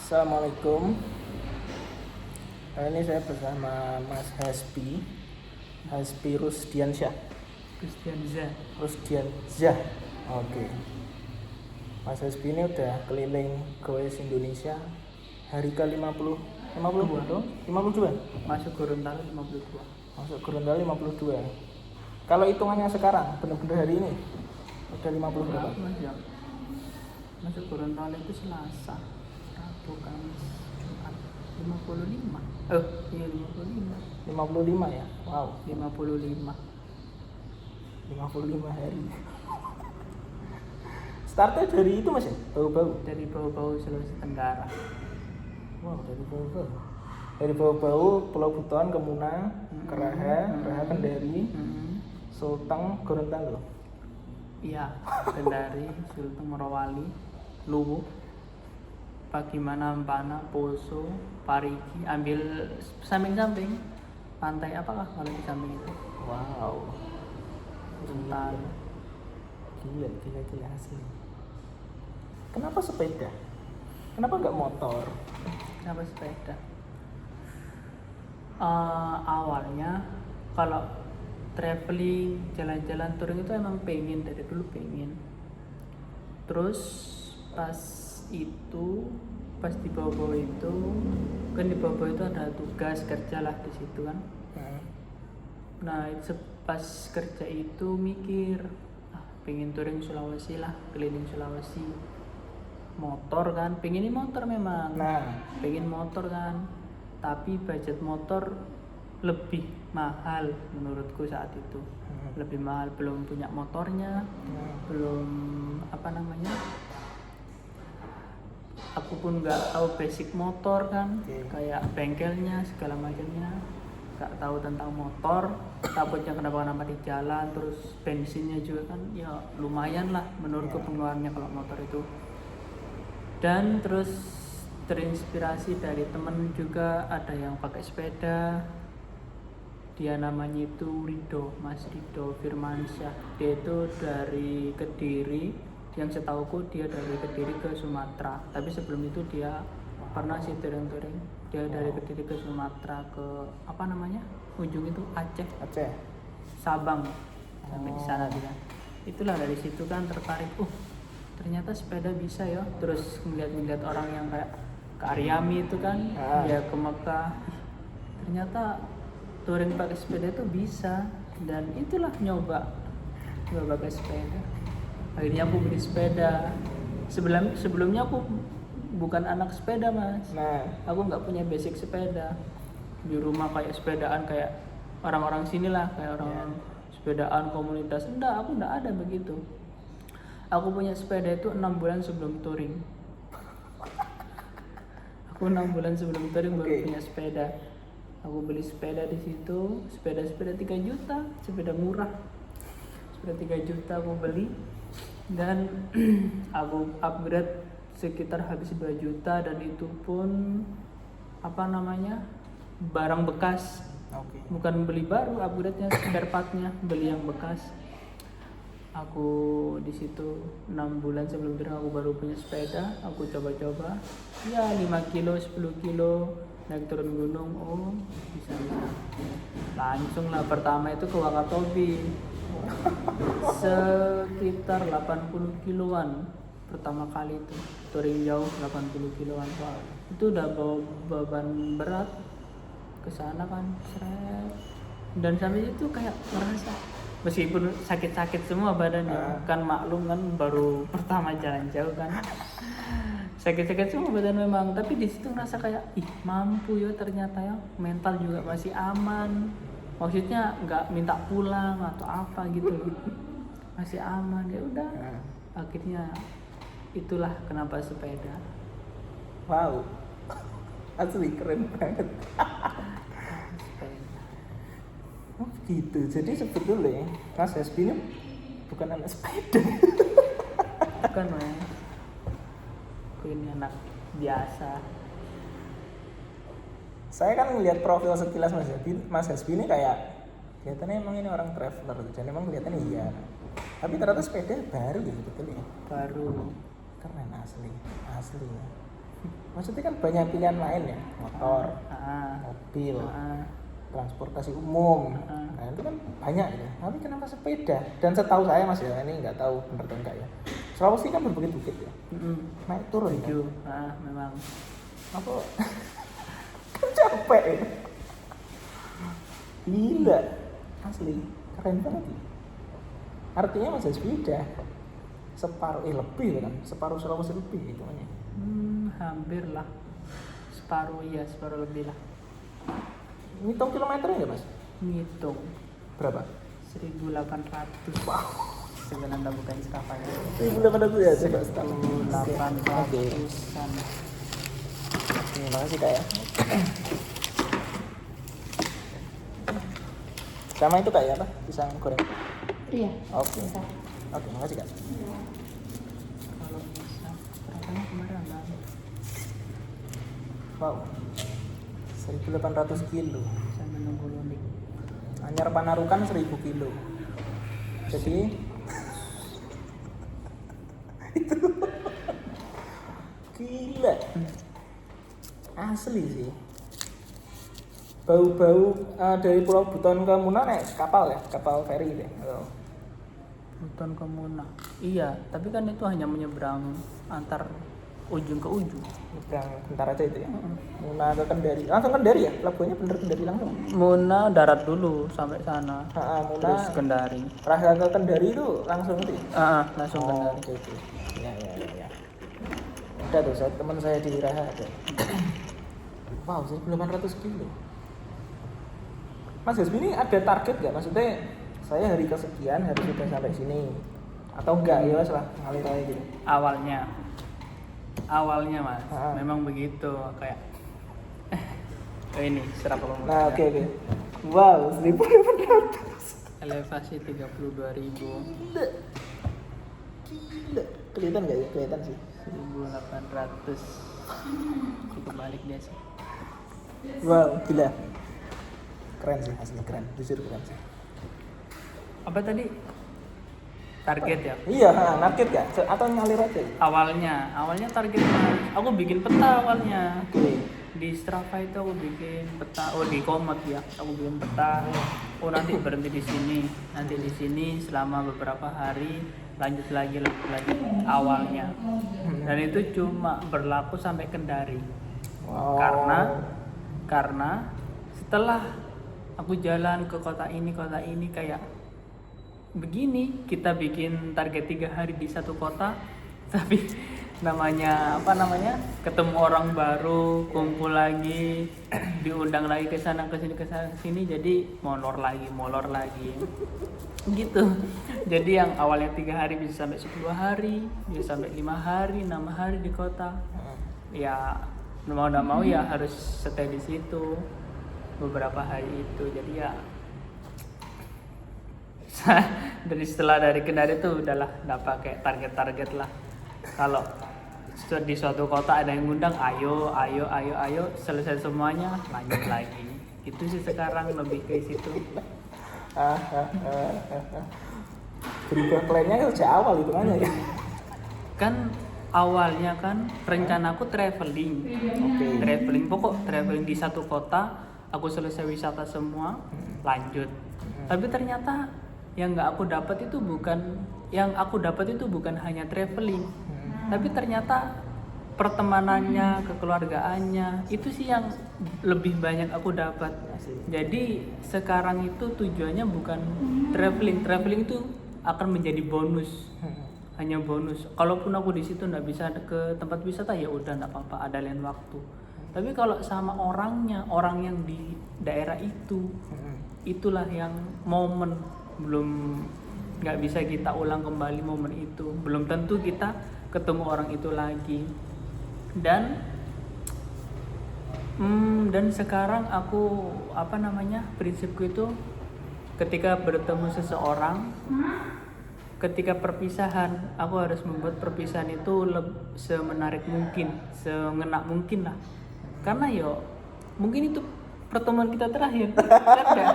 Assalamualaikum. Hari ini saya bersama Mas Hasbi Rusdiansyah. Rusdiansyah. Oke. Mas Hasbi ini udah keliling Goes Indonesia hari ke-50 52. Masuk Gorontalo 52. Masuk Gorontalo 52. Kalau hitungannya sekarang benar-benar hari ini udah 50 berapa? Masuk Gorontalo itu Selasa, Rabu, Kamis, Jumat 55. Iya 55. 55 ya. Wow, 55 hari. Startnya dari itu Mas ya? Bau-bau. dari Bau-Bau Sulawesi Tenggara. Wow, dari Bau-Bau. Dari Bau-Bau, Pulau Buton, Kemunang, Keraha Kendari, Sulteng, Gorontalo. Iya, Kendari, Sulteng, Morowali, Luwu, Pagimana, Ampana, Poso, Parigi, ambil samping-samping. Pantai apakah kalau di samping itu? Wow. Gorontalo. Gila asli. Kenapa sepeda? Kenapa nggak motor? Kenapa sepeda? Awalnya kalau traveling, jalan-jalan touring itu emang pengen, dari dulu pengen. Terus pas di Bau-Bau itu kan, di Bau-Bau itu ada tugas kerja lah di situ kan. Nah pas kerja itu mikir, pengen touring Sulawesi lah, keliling Sulawesi. Motor kan, pengen motor memang. Pengen motor kan, tapi budget motor lebih mahal menurutku saat itu. Lebih mahal, belum punya motornya, belum aku pun nggak tahu basic motor kan. Kayak bengkelnya segala macamnya nggak tahu tentang motor, takutnya kenapa di jalan, terus bensinnya juga kan ya lumayan lah menurutku pengeluarannya kalau motor itu. Dan terus terinspirasi dari temen juga, ada yang pakai sepeda, dia namanya itu Mas Rido Firmansyah. Dia itu dari Kediri, yang setauku dia dari Kediri ke Sumatera, tapi sebelum itu dia pernah sih touring. Dia dari Kediri ke Sumatera ke ujung itu Aceh, Sabang, sampai di sana dia. Itulah dari situ kan tertarik, ternyata sepeda bisa ya. Terus ngeliat orang yang kayak ke Aryami itu kan, dia ke Mekah, ternyata touring pakai sepeda itu bisa. Dan itulah nyoba pakai sepeda. Akhirnya aku beli sepeda. Sebelumnya aku bukan anak sepeda Mas. Aku nggak punya basic sepeda. Di rumah kayak sepedaan kayak orang-orang sini lah, kayak orang sepedaan komunitas. Aku nggak ada begitu. Aku punya sepeda itu 6 bulan sebelum touring. Aku 6 bulan sebelum touring baru punya sepeda. Aku beli sepeda di situ, sepeda 3 juta, sepeda murah. Sepeda 3 juta aku beli, dan aku upgrade sekitar habis 2 juta, dan itu pun barang bekas. Bukan beli baru, upgrade-nya spare part-nya, beli yang bekas. Aku di situ 6 bulan sebelum touring aku baru punya sepeda. Aku coba-coba ya 5 kilo 10 kilo naik turun gunung. Bisa langsung lah. Pertama itu ke Wakatobi sekitar 80 kiloan pertama kali itu touring jauh, 80 kiloan. Itu udah bawa beban berat ke sana kan, dan sampai itu kayak merasa meskipun sakit-sakit semua badannya, kan maklum kan baru pertama jalan jauh kan, sakit-sakit semua badan memang, tapi di situ ngerasa kayak mampu ya ternyata ya, mental juga masih aman, maksudnya nggak minta pulang atau apa gitu, masih aman. Ya udah, akhirnya itulah kenapa sepeda. Wow, asli keren banget. Gitu. Jadi sebetulnya Mas Hasbi ini bukan anak sepeda. Bukan Mas, aku ini anak biasa. Saya kan ngelihat profil sekilas Mas Hasbi ini kayak kelihatannya emang ini orang traveler, dan emang kelihatannya iya. Tapi ternyata sepeda baru gitu sebetulnya. Baru. Keren asli. Maksudnya kan banyak pilihan lain ya, motor, Ah, mobil, ah, transportasi umum. ah. Nah itu kan banyak ya. Tapi kenapa sepeda? Dan setahu saya Mas ya, ini nggak tahu benar atau enggak ya. Sulawesi kan berbukit-bukit ya, naik turun kan. Setuju. Memang. Apa? Kan capek ya. Gila, asli keren banget ya. Artinya Mas sepeda separuh lebih kan, separuh Sulawesi lebih hitungannya. Hampir lah. Separuh lebih lah. Ngitung kilometernya nggak Mas? Ngitung Berapa? 1.800. Sebenarnya Anda bukan Strava ya. Ini belum ada tuh ya, coba start. 1.800-an. Terima kasih Kak ya. Sama itu Kak ya apa? Pisang goreng. Iya. Oke. Oke, makasih Kak. Kalau bisa, rasanya kemarin enggak. Wow. 1.800 kilo. Saya menunggu loading. Anyar Panarukan 1.000 kilo. Jadi itu gila. Asli sih. Bau-bau dari Pulau Buton ke Muna naik kapal ya, kapal feri deh. Oh. Buton ke Muna. Iya, tapi kan itu hanya menyeberang antar ujung ke ujung. Nyebrang bentar aja itu ya. Muna ke Kendari. Langsung Kendari ya? Pelabuhannya bener Kendari langsung. Muna darat dulu sampai sana. Muna Terus Kendari. Raha ke Kendari itu langsung itu ya? Langsung Oh, Kendari. oke. Ya. Ada tuh, teman saya di Raha ada. Wow, 1.800 kilo. Mas Hasbi ini ada target nggak? Maksudnya saya hari kesekian harus sudah sampai sini atau enggak ya wes lah ngalir aja gitu. Awalnya Mas, memang begitu kayak ini serap apa? Nah oke. Wow, 1.800. Elevasi 32.000. Gila. Kelihatan nggak ya? Kelihatan sih. 1.800. Cukup balik dia sih. Wow, gila. Keren sih, asli keren. Jujur keren sih. Apa tadi? Target ya? Iya, target ya? Atau ngalir aja? Awalnya target Mas. Aku bikin peta awalnya. Oke. Di Strava itu aku bikin peta. Di Komoot ya. Aku bikin peta. Nanti berhenti di sini. Nanti di sini selama beberapa hari lanjut lagi awalnya. Dan itu cuma berlaku sampai Kendari. Wow. Karena setelah aku jalan ke kota ini kayak begini, kita bikin target 3 hari di satu kota, tapi ketemu orang baru, kumpul lagi, diundang lagi ke sana ke sini, jadi molor lagi gitu. Jadi yang awalnya 3 hari bisa sampai 10 hari, bisa sampai 5 hari, 6 hari di kota. Ya mau nggak mau ya harus stay di situ beberapa hari itu. Jadi ya dari Kendari tuh udahlah nggak pakai target lah. Kalau di suatu kota ada yang ngundang, ayo selesai semuanya lanjut lagi. Itu sih sekarang lebih ke situ. Berubah plannya sejak awal itu kan ya. Kan awalnya kan rencanaku traveling. Traveling di satu kota, aku selesai wisata semua, lanjut. Tapi ternyata yang aku dapat itu bukan hanya traveling, tapi ternyata pertemanannya, kekeluargaannya itu sih yang lebih banyak aku dapat. Jadi sekarang itu tujuannya bukan traveling itu akan menjadi bonus, hanya bonus. Kalaupun aku di situ nggak bisa ke tempat wisata, ya udah nggak apa-apa, ada lain waktu. Tapi kalau sama orang yang di daerah itu, itulah yang momen belum nggak bisa kita ulang kembali momen itu. Belum tentu kita ketemu orang itu lagi. Dan sekarang aku prinsipku itu ketika bertemu seseorang, ketika perpisahan, aku harus membuat perpisahan itu semenarik mungkin, sengena mungkin lah. Karena mungkin itu pertemuan kita terakhir kan enggak?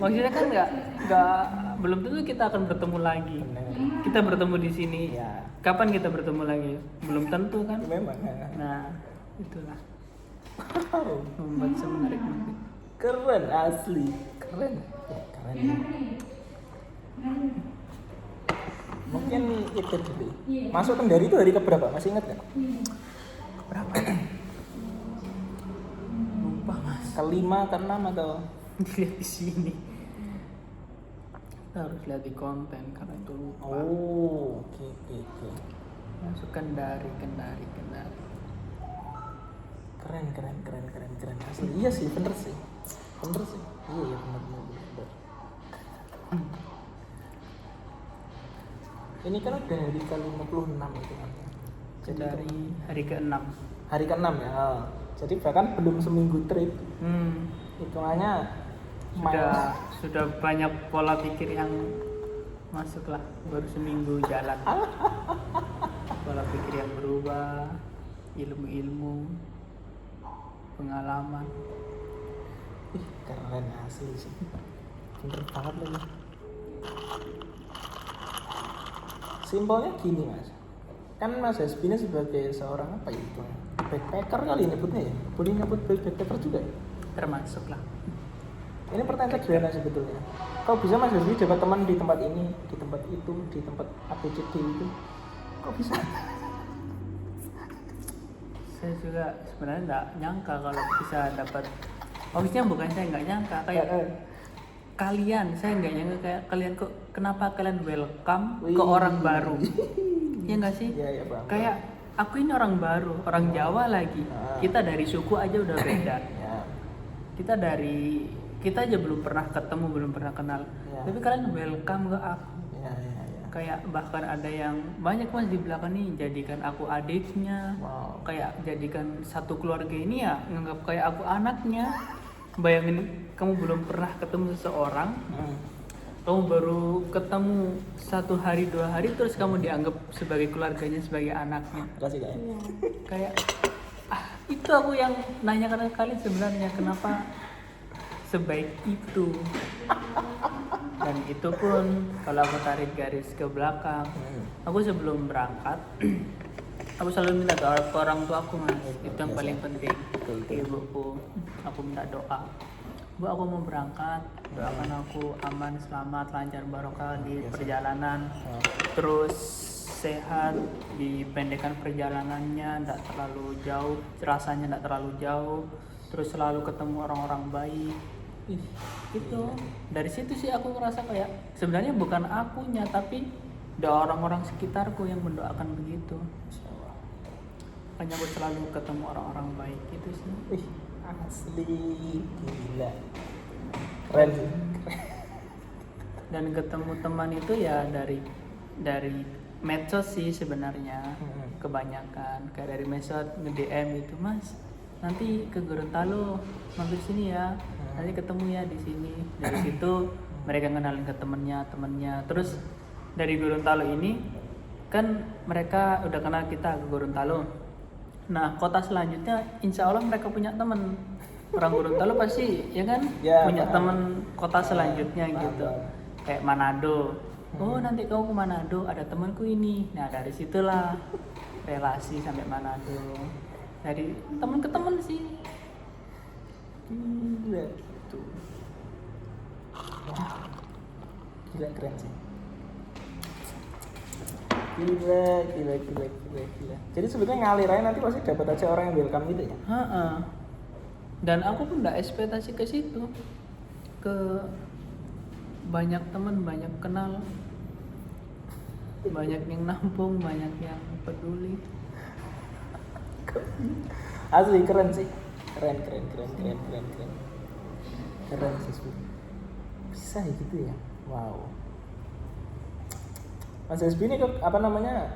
Maksudnya kan enggak belum tentu kita akan bertemu lagi. Kita bertemu di sini. Kapan kita bertemu lagi? Belum tentu kan? Memang. Nah, itulah Wow, membuat semenarik mungkin. keren asli, keren. Keren. Mungkin itu dulu. Masuk Kendari itu hari keberapa? Masih ingat nggak? Berapa? Lupa mas. Kelima, keenam atau? Dilihat di sini. Kita harus lihat di konten karena itu lupa. Oh, oke. Masuk Kendari. Keren asli. Iya sih, bener sih. Iya bener. Ini kan udah hari ke-56 itu kan. Jadi Dari hari ke-6. hari ke-6 ya. Oh. Jadi bahkan belum seminggu trip. Hitungannya Sudah banyak pola pikir yang masuk lah, baru seminggu jalan. Pola pikir yang berubah, ilmu pengalaman. Ih, keren asli sih. Bener banget lagi. Simpelnya gini mas, kan Mas Hasbi ini sebagai seorang apa itu? Backpacker kali nyebutnya ya? Boleh nyebut backpacker juga ya? Termasuk lah. Ini pertanyaan sederhana sebetulnya. Kok bisa Mas Hasbi dapat teman di tempat ini, di tempat itu, di tempat ABCD itu? Kok bisa? Saya juga sebenarnya nggak nyangka kalau bisa dapat. Maksudnya bukan saya nggak nyangka, kayak kalian, saya nggak nyangka kayak kalian kok kenapa kalian welcome ke orang baru? Iya nggak sih? Iya, Bang. Kayak aku ini orang baru, orang Jawa lagi. Kita dari suku aja udah beda. Ya. Kita aja belum pernah ketemu, belum pernah kenal. Ya. Tapi kalian welcome ke aku. Ya. Kayak bahkan ada yang banyak mas di belakang nih jadikan aku adiknya. Wow. Kayak jadikan satu keluarga ini ya nganggap kayak aku anaknya. Bayangin kamu belum pernah ketemu seseorang, kamu baru ketemu 1 hari 2 hari terus kamu dianggap sebagai keluarganya, sebagai anaknya. Kasih kak. Kayak itu aku yang nanya ke kalian sebenarnya kenapa sebaik itu. Dan itu pun kalau aku tarik garis ke belakang, aku sebelum berangkat aku selalu minta doa ke orang tua aku mas, itu yang paling penting. Ibuku, aku minta doa, Bu aku mau berangkat, doakan aku aman, selamat, lancar, barokah di perjalanan, terus sehat, dipendekkan perjalanannya, tidak terlalu jauh, rasanya tidak terlalu jauh, terus selalu ketemu orang-orang baik. Itu dari situ sih aku ngerasa kayak sebenarnya bukan akunya tapi doa orang-orang sekitarku yang mendoakan begitu. Makanya aku selalu ketemu orang-orang baik gitu sih. Asli gila. Keren sih. Dan ketemu teman itu ya dari medsos sih sebenarnya. Kebanyakan kayak dari medsos nge-DM itu, Mas. Nanti ke Gorontalo, mampir sini ya. Nanti ketemu ya di sini. Dari situ mereka kenalin ke temennya. Terus dari Gorontalo ini kan mereka udah kenal kita ke Gorontalo. Nah, kota selanjutnya insya Allah mereka punya teman. Orang Gorontalo pasti ya kan Ya, punya paham. teman kota selanjutnya Paham, gitu. paham. Kayak Manado. Oh, nanti kamu ke Manado, ada temanku ini. Nah, dari situlah relasi sampai Manado. Dari teman ke teman sih. Gila. Tuh. Gila keren sih. Gila. Jadi sebetulnya ngalir aja nanti pasti dapat aja orang yang welcome gitu ya. Dan aku pun nggak ekspektasi ke situ, ke banyak teman, banyak kenal, banyak yang nampung, banyak yang peduli. Asli keren sih. Keren sih. Bisa ya gitu ya. Wow. Mas Hasbi ini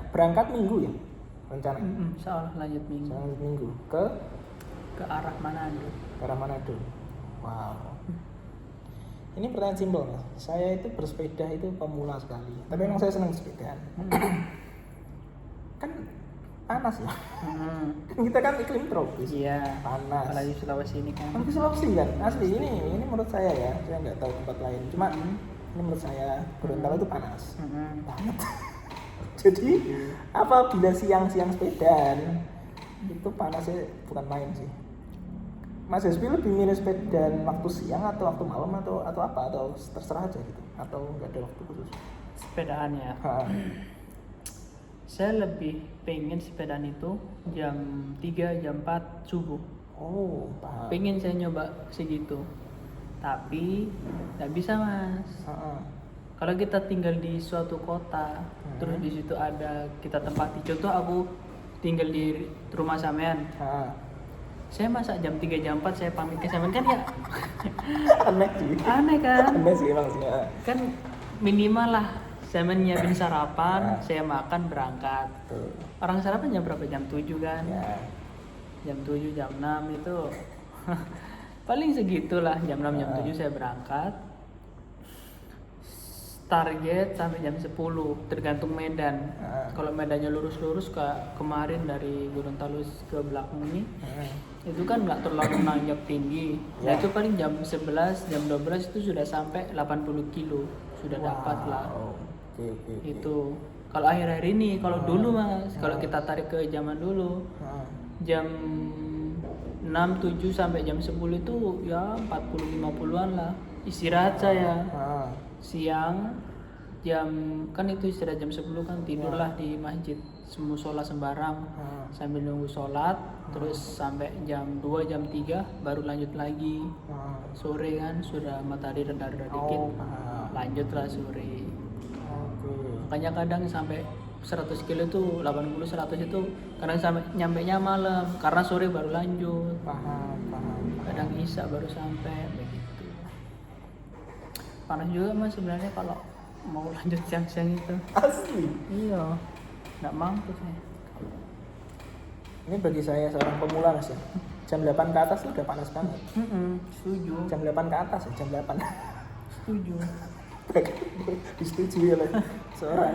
berangkat minggu ya rencana? Insya Allah lanjut minggu ke arah Manado. Wow. Ini pertanyaan simpel mas. Saya itu bersepeda itu pemula sekali. Tapi memang saya senang sepedaan. Kan panas ya. Kita kan iklim tropis. Iya. Panas. Apalagi Sulawesi ini kan. Tapi Sulawesi kan asli ini menurut saya ya. Saya nggak tahu tempat lain. Cuma ini menurut saya Gorontalo itu panas banget. Jadi apabila siang-siang sepedaan Itu panasnya bukan main sih. Mas Hesbi lebih milih sepeda waktu siang atau waktu malam atau apa, atau terserah aja gitu, atau nggak ada waktu khusus? Sepedaan ya. Ha. Saya lebih pengen sepedaan itu jam 3, jam 4 subuh. Oh, paham. Pengen saya nyoba segitu. Tapi nggak bisa mas. Ha-ha. Kalau kita tinggal di suatu kota, terus di situ ada kita tempati. Contoh aku tinggal di rumah sampean. Ha. Saya masa jam 3, jam 4 saya pamit ke sampean kan ya Aneh sih. aneh kan? Aneh sih emang sih. Ha. Kan minimal lah sampean nyiapin sarapan, saya makan berangkat. Tuh. Orang sarapan jam berapa? Jam 7 kan? Ya. Jam 7, jam 6 itu paling segitulah, jam 6, jam 7 saya berangkat. Target sampai jam 10, tergantung medan. Kalau medannya lurus-lurus kayak kemarin dari Gunung Talus ke belakang ini, itu kan nggak terlalu nanjak tinggi. Nah itu paling jam 11, jam 12 itu sudah sampai 80 kilo, sudah dapat lah. Oke. Itu kalau akhir-akhir ini, kalau dulu mas, kalau kita tarik ke zaman dulu, jam 6, 7 sampai jam 10 itu ya 40-50an lah istirahat saya. Siang jam kan itu istirahat jam 10 kan, tidurlah di masjid musola sembarang sambil nunggu sholat, terus sampai jam 2, jam 3 baru lanjut lagi. Sore kan sudah matahari reda-reda dikit, lanjutlah sore. Makanya kadang sampai 100 kilo itu 80-100 itu kadang sampai nyampenya malam karena sore baru lanjut. Paham. Kadang isya baru sampai begitu. Panas juga mas sebenarnya kalau mau lanjut siang-siang itu. Asli. Iya, nggak mampu saya. Ini bagi saya seorang pemula mas ya. Jam 8 ke atas itu udah panas banget. Setuju. Jam 8 ke atas ya, jam 8. Setuju. Disetujui oleh seorang.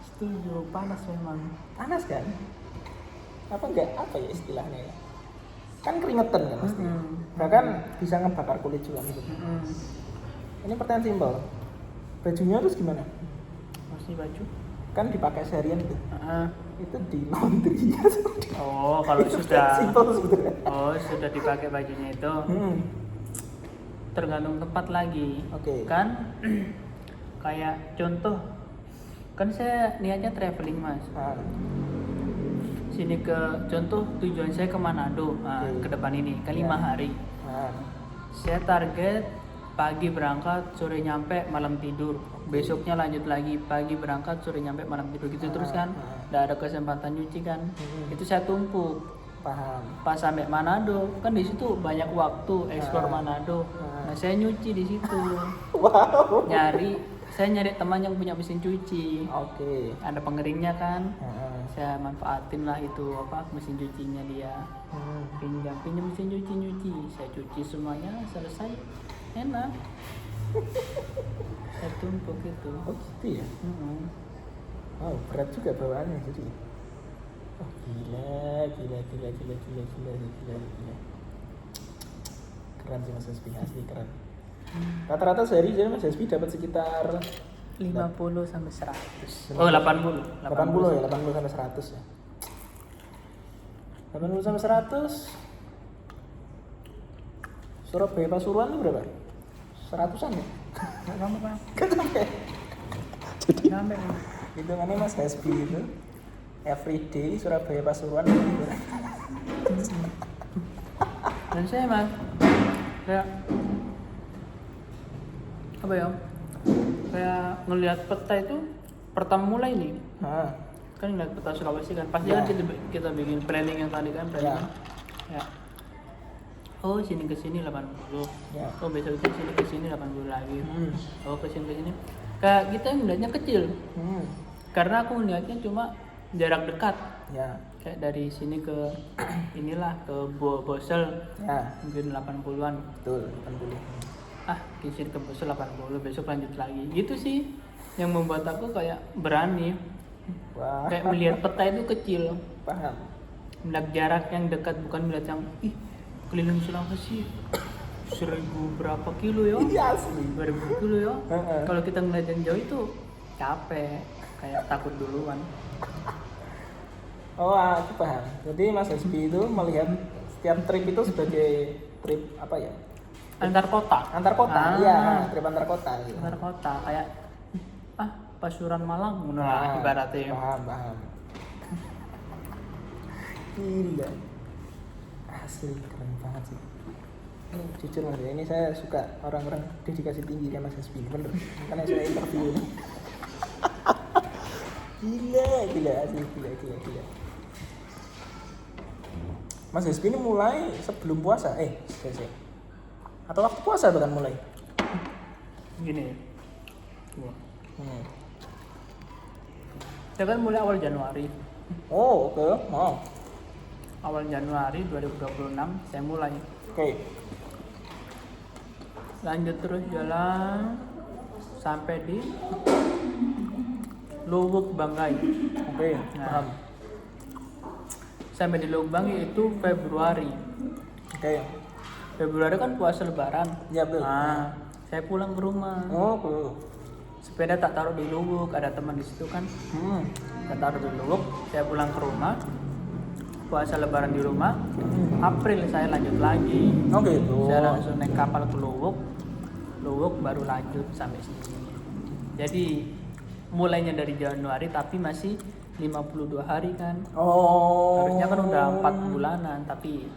Setuju, panas memang. Panas kan? Apa ya istilahnya ya? Kan keringetan kan pasti. Bahkan bisa ngebakar kulit juga gitu. Ini pertanyaan simpel. Bajunya terus gimana? Masih baju? Kan dipakai seharian gitu. Itu di laundry. Oh, kalau Itu sudah. simpel sebetulnya. Oh, sudah dipakai bajunya itu. Tergantung tempat lagi. Oke. Kan kayak contoh, kan saya niatnya traveling mas. Sini ke contoh tujuan saya ke Manado, ke depan ini kan 5 hari. Saya target pagi berangkat, sore nyampe, malam tidur. Besoknya lanjut lagi, pagi berangkat, sore nyampe, malam tidur gitu terus kan. Nggak ada kesempatan nyuci kan. Itu saya tumpuk. Paham. Pas sampai Manado, kan di situ banyak waktu eksplor Manado. Nah, saya nyuci di situ. Wow. Saya nyari teman yang punya mesin cuci. Oke. Ada pengeringnya kan. Saya manfaatin lah itu mesin cucinya dia. Pinjam mesin cuci. Saya cuci semuanya, selesai. Enak. Saya tumpuk itu. Oh gitu ya. Wow, berat juga bawaannya jadi. Oh gila. Keren sih Mas Hasbi, asli keren. Rata-rata sehari jadi Mas Hasbi dapat sekitar 50 sampai 100. Oh, 80. 80 ya, 80 sampai 100 ya. 80 sampai 100. Surabaya Pasuruan itu berapa? 100-an ya? Enggak sampai, Pak. Kan sampai. Jadi Sampai. hitungannya Mas Hasbi itu everyday Surabaya Pasuruan gitu. Dan saya mas kayak apa ya, kayak ngelihat peta itu pertama mulai nih kan, ngelihat peta Sulawesi kan pasti kan kita bikin planning yang tadi kan, planning ya. Oh sini ke sini 80, oh besok ke sini 80 lagi, oh ke sini kayak kita melihatnya kecil, karena aku melihatnya cuma jarak dekat. Kayak dari sini ke inilah ke Bosel mungkin 80-an. Betul, 80. Di sini ke Bosel 80, besok lanjut lagi. Gitu sih yang membuat aku kayak berani. Wah. Kayak melihat peta itu kecil. Paham. Melihat jarak yang dekat, bukan melihat yang keliling Sulawesi 1000 berapa kilo ya? Iya asli. 2000 kilo ya. Kalau kita ngeliat yang jauh itu capek, kayak takut duluan. Oh, aku paham. Jadi Mas Hasbi itu melihat setiap trip itu sebagai trip apa ya? Antar kota. Antar kota, Ah. iya, trip antar kota. Gitu. Antar kota kayak Pasuruan Malang ngono Nah, lah ibaratnya. paham. Gila. Asli keren banget sih. Ini jujur Mas, ini saya suka orang-orang dedikasi tinggi kayak Mas Hasbi, bener. Karena saya interview ini. Gila, asli gila. Mas Hasbi ini mulai sebelum puasa, saya. Atau waktu puasa bahkan mulai. Gini. Saya kan mulai awal Januari. Oh, oke. Mau. Awal Januari 2026 saya mulai. Oke. Lanjut terus jalan sampai di Luwuk Banggai. Oke, Nah. paham. Sampai di Luwuk Banggai itu Februari. Oke. Februari kan puasa Lebaran. Ya, betul. Nah, saya pulang ke rumah. Oh, betul. Sepeda tak taruh di Luwuk, ada teman di situ kan. Saya taruh di Luwuk, saya pulang ke rumah. Puasa Lebaran di rumah. April saya lanjut lagi. Oh, gitu. Saya langsung naik kapal ke Luwuk. Luwuk baru lanjut sampai sini. Jadi mulainya dari Januari tapi masih 52 hari kan. Oh. Harusnya kan udah 4 bulanan tapi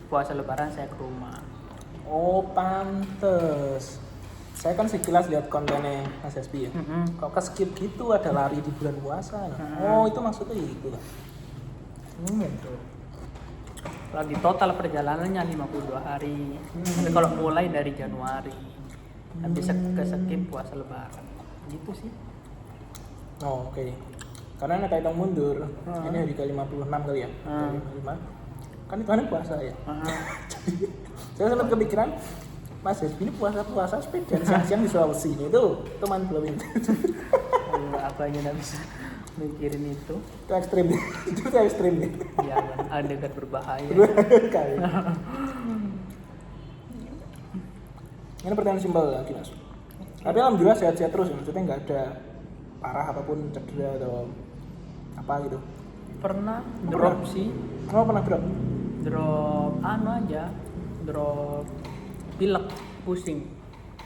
puasa Lebaran saya ke rumah. Oh, pantes. Saya kan sekilas lihat kontennya Mas Hasbi ya. Kok ke skip gitu ada lari di bulan puasa. Oh, itu maksudnya itu. Gitu. Kalau di total perjalanannya 52 hari. Tapi kalau mulai dari Januari habis ke skip puasa Lebaran. Gitu sih. Oh, oke. Karena ada hitung mundur. Ini hari ke-56 kali ya. Ke-55. Kan itu hari puasa ya. Saya sempat kepikiran Mas Hasbi ini puasa sepeda siang-siang di Sulawesi itu teman belum itu. Apa aja nggak bisa mikirin itu. Itu ekstrim. Itu ekstrim nih. Ya kan, adegan berbahaya. Kali. Ini pertanyaan simpel lagi Mas. Tapi alhamdulillah sehat-sehat terus ya. Maksudnya nggak ada parah apapun cedera atau apa gitu. Pernah drop sih. Oh, pernah drop? Drop aja. Drop pilek, pusing,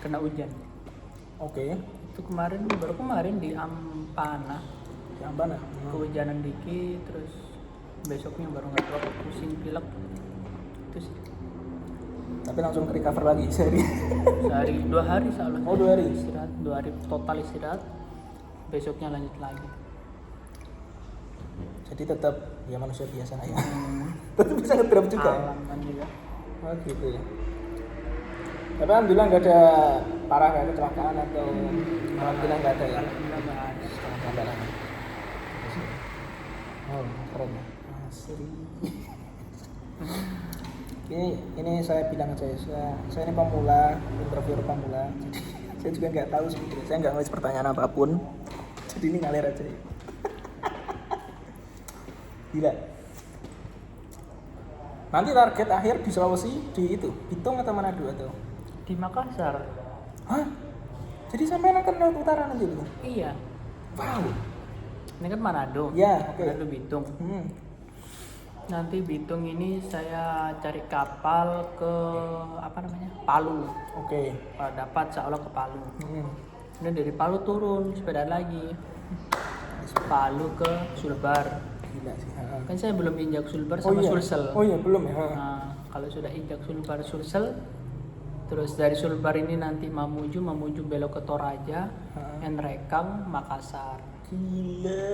kena hujan. Oke. Itu baru kemarin di Ampana. Yang mana? Kehujanan dikit terus besoknya baru nggak drop, pusing, pilek. Itu sih. Tapi langsung ke recover lagi sehari. Sehari 2 hari soalnya. Oh, 2 hari. Istirahat, 2 hari total istirahat. Besoknya lanjut lagi. Jadi tetap ya manusia biasa lah ya. Tetap bisa ngedrop juga. Alam kan juga. Oh gitu ya. Tapi alhamdulillah nggak ada parah kayak kecelakaan atau alhamdulillah nggak ada ya. Alhamdulillah nggak ada. Alhamdulillah. Oh keren ya. Asli. Ini saya bilang aja saya ini pemula, interviewer pemula. Jadi saya juga nggak tahu sebenarnya. Saya nggak nulis pertanyaan apapun. Jadi ini ngalir aja. Gila. Nanti target akhir di Sulawesi di itu Bitung atau Manado atau? Di Makassar. Hah? Jadi sampai akan laut utara nanti gitu? Iya. Wow. Ini kan Manado. Ya, oke. Manado Bitung. Nanti Bitung ini saya cari kapal ke Palu. Oke. Kalau dapat insya Allah ke Palu. Ini dari Palu turun sepeda lagi. Palu ke Sulbar. Gila sih. Kan saya belum injak Sulbar sama Sulsel. Oh iya belum ya. Nah, kalau sudah injak Sulbar Sulsel, terus dari Sulbar ini nanti Mamuju belok ke Toraja, Nrekang, Makassar. Gila.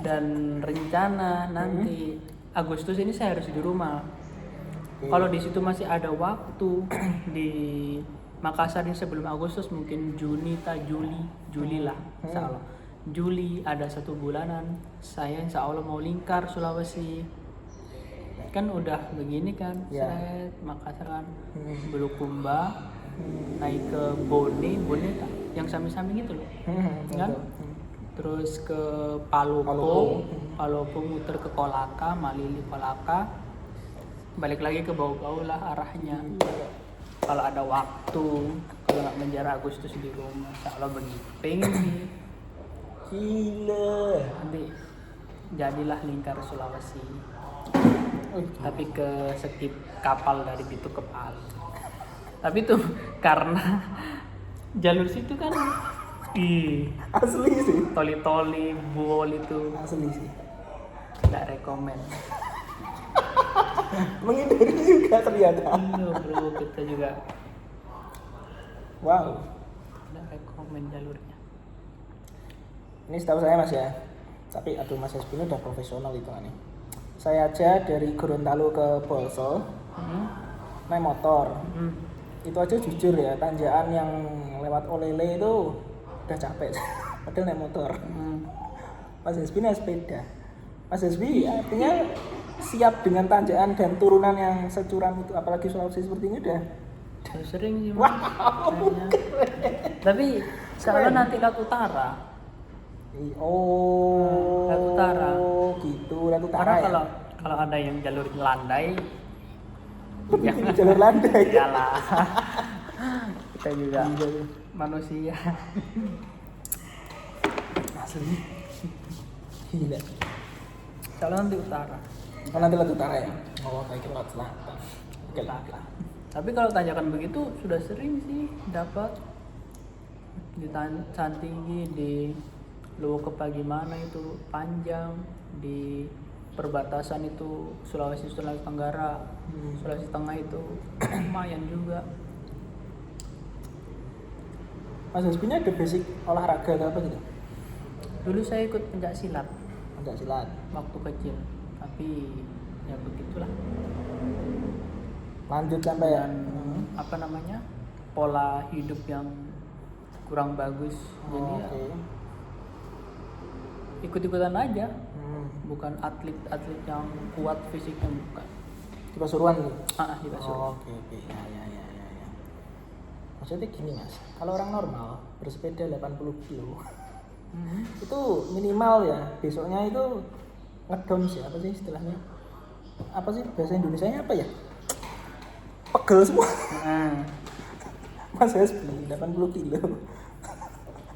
Dan rencana nanti Agustus ini saya harus di rumah. Kalau di situ masih ada waktu di Makassar ini sebelum Agustus mungkin Juli lah, insya Allah. Juli ada 1 bulanan saya insya Allah mau lingkar Sulawesi. Kan udah begini kan, saya Makassar kan, Bulukumba, naik ke Bone tak? Yang samping-samping itu loh, kan? Terus ke Palopo muter ke Kolaka, Malili Kolaka, balik lagi ke bau-bau lah arahnya. Kalau ada waktu, kalau nggak menjara Agustus di rumah, insya Allah begitu. Pengen sih. Gila. Nanti jadilah lingkar Sulawesi. Oh, Tapi ke skip kapal dari Bitu ke Palu. Tapi itu karena jalur situ kan asli sih. toli-toli, buol itu Asli sih. nggak rekomen. Menghindari juga ternyata. Iya bro, kita juga Wow. nggak rekomen jalurnya. Ini setahu saya Mas ya. Tapi aduh Mas Hasbi ini udah profesional itu aneh. Saya aja dari Gorontalo ke Bolso naik motor. Itu aja jujur ya, tanjakan yang lewat Olele itu udah capek. Padahal naik motor. Mas Hasbi naik sepeda. Mas Hasbi artinya siap dengan tanjakan dan turunan yang securam itu, apalagi Sulawesi seperti ini udah Sering sih wow, kayaknya. Tapi soalnya nanti Laut Utara. Oh, Laut Utara. Gitu, Laut Utara Karena ya? kalau ada yang jalur landai, Lebih tinggi jalur landai. iyalah. Kita juga Gila. manusia. Asli. Gila. Soalnya nanti utara. Oh, nanti Laut Utara ya? Oh, kayak gitu Laut Selatan. Oke lah. Tapi kalau tanjakan begitu sudah sering sih dapat di Santinggi, di Luwokepa gimana itu panjang, di perbatasan itu Sulawesi Tenggara, Sulawesi Tengah itu lumayan juga. Mas Hasbi ada basic olahraga atau apa gitu? Dulu saya ikut pencak silat Enggak silat. waktu kecil, tapi ya begitulah. Lanjut sampai ya. Dan apa namanya, pola hidup yang kurang bagus, jadi ya Oke. ikut-ikutan aja, bukan atlet yang kuat fisiknya, bukan. Di Pasuruan nih. Di Pasuruan. Oke. Ya. Maksudnya gini Mas, kalau orang normal bersepeda 80 kilo itu minimal ya, besoknya itu ngedown sih, apa sih istilahnya? Apa sih bahasa Indonesianya apa ya? Pegel semua. Mas Hasbi 80 kilo.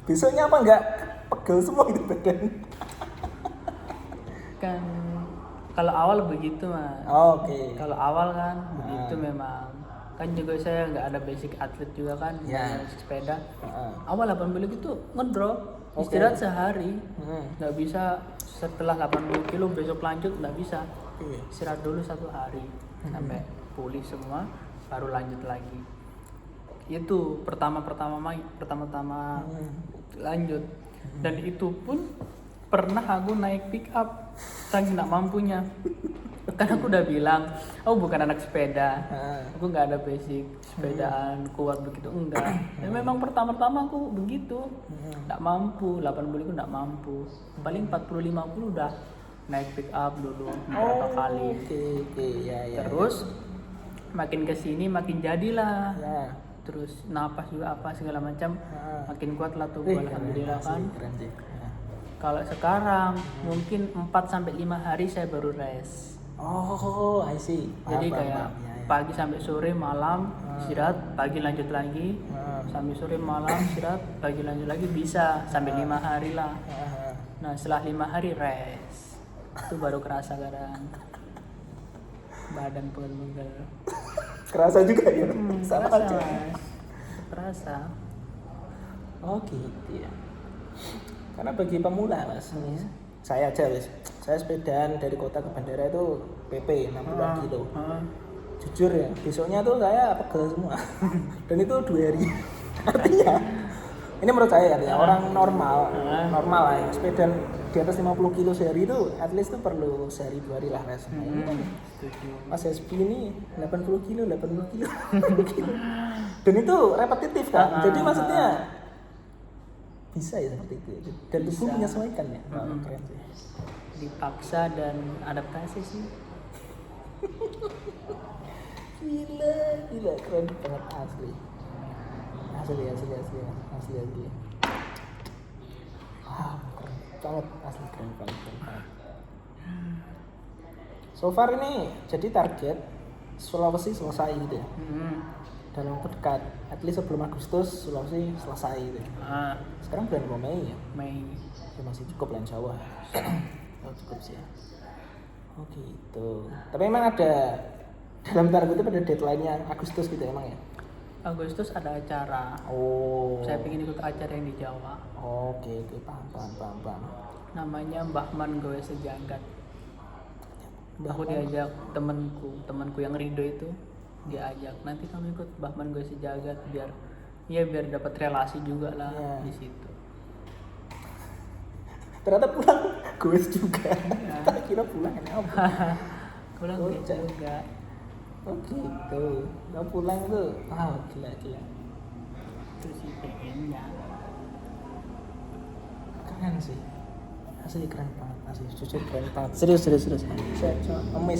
Besoknya apa enggak pegel semua gitu badan? Kan kalau awal begitu Mas. Oke. Kalau awal kan begitu memang. Kan juga saya nggak ada basic atlet juga kan, Ya. sepeda. Heeh. Awal 80 gitu ngedrop, Oke. istirahat sehari. Hmm. Nggak bisa setelah 80 kilo besok lanjut, nggak bisa. Iya. Istirahat dulu 1 hari sampai pulih semua, baru lanjut lagi. Itu pertama-tama lanjut. Dan itu pun pernah aku naik pick up saking nggak mampunya. Karena aku udah bilang, aku bukan anak sepeda, aku nggak ada basic sepedaan kuat begitu, enggak. Dan memang pertama-tama aku begitu, nggak mampu, 80 itu nggak mampu. Paling 40-50 udah naik pick up dulu beberapa kali. Oke, ya. Terus makin kesini makin jadilah. Ya. Terus napas juga apa segala macam, makin kuat lah tuh, Keren, alhamdulillah kan. Keren sih. Ya. Kalau sekarang mungkin 4-5 hari saya baru rest. Oh, I see. Jadi Paham, kayak paham. Ya. pagi sampai sore, malam istirahat, pagi lanjut lagi, sampai sore malam istirahat, pagi lanjut lagi, bisa sampai 5 hari lah. Nah setelah 5 hari rest, itu baru kerasa kadang badan pegel-pegel. Kerasa juga ya. Sama Kerasa, aja. Mas. Kerasa. Oh gitu ya. Karena bagi pemula Mas, saya aja wis. Saya sepedaan dari kota ke bandara itu PP 60 kilo. Jujur ya, besoknya tuh saya pegel semua. Dan itu 2 hari. Artinya ini menurut saya artinya orang normal lah yang sepedaan di atas 50 kilo sehari itu at least tuh perlu sehari 2 hari lah rest. Nah, ini kan Mas Hasbi ini 80 kilo. Dan itu repetitif kan. Jadi maksudnya bisa ya seperti itu. Dan tubuh Bisa. menyesuaikan ya. Keren sih. Dipaksa dan adaptasi sih. Gila keren banget asli. Asli. Wah, keren banget asli keren banget. So far ini jadi target Sulawesi selesai gitu ya. Dalam waktu dekat, at least sebelum Agustus Sulawesi selesai gitu ya. Sekarang bulan Mei ya. Mei. Ya masih cukup lah insya Allah. Oh cukup sih ya. Oh gitu. Tapi emang ada dalam tanda kutip ada deadline-nya Agustus gitu emang ya? Agustus ada acara. Oh. Saya pengen ikut acara yang di Jawa. Oke, paham. Namanya Bahman Gowe Sejagat. Aku Bahman. diajak temanku yang Rido itu diajak. Nanti kamu ikut Bahman Gowe Sejagat biar dapat relasi juga lah Iya. di situ. Ternyata pulang gue juga. Iya. Tak kira pulang ini apa? Pulang Oh, gitu juga. Oh gitu. Nggak pulang tuh. Wow, gila. Itu sih pengennya. Keren sih. Asli keren banget. Asli jujur keren banget. Serius.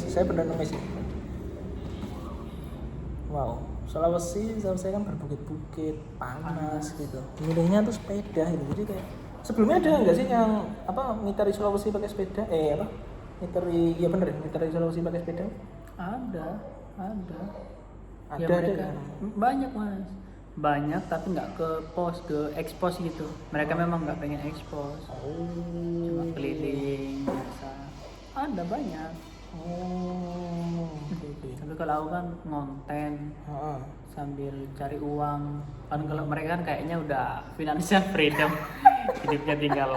Saya benar ngemis. Wow. Sulawesi kan berbukit-bukit, panas gitu. Milihnya tuh sepeda gitu. Jadi kayak sebelumnya ada nggak sih yang ngitari Sulawesi pakai sepeda? Ngitari Sulawesi pakai sepeda? Ada. Ada, mereka ada. banyak mas. Banyak tapi nggak ke expose gitu. Mereka memang nggak pengen expose. Cuma keliling biasa. Ada banyak. Oke. Tapi kalau aku kan ngonten Heeh. sambil cari uang. Kan kalau mereka kan kayaknya udah financial freedom. Hidupnya tinggal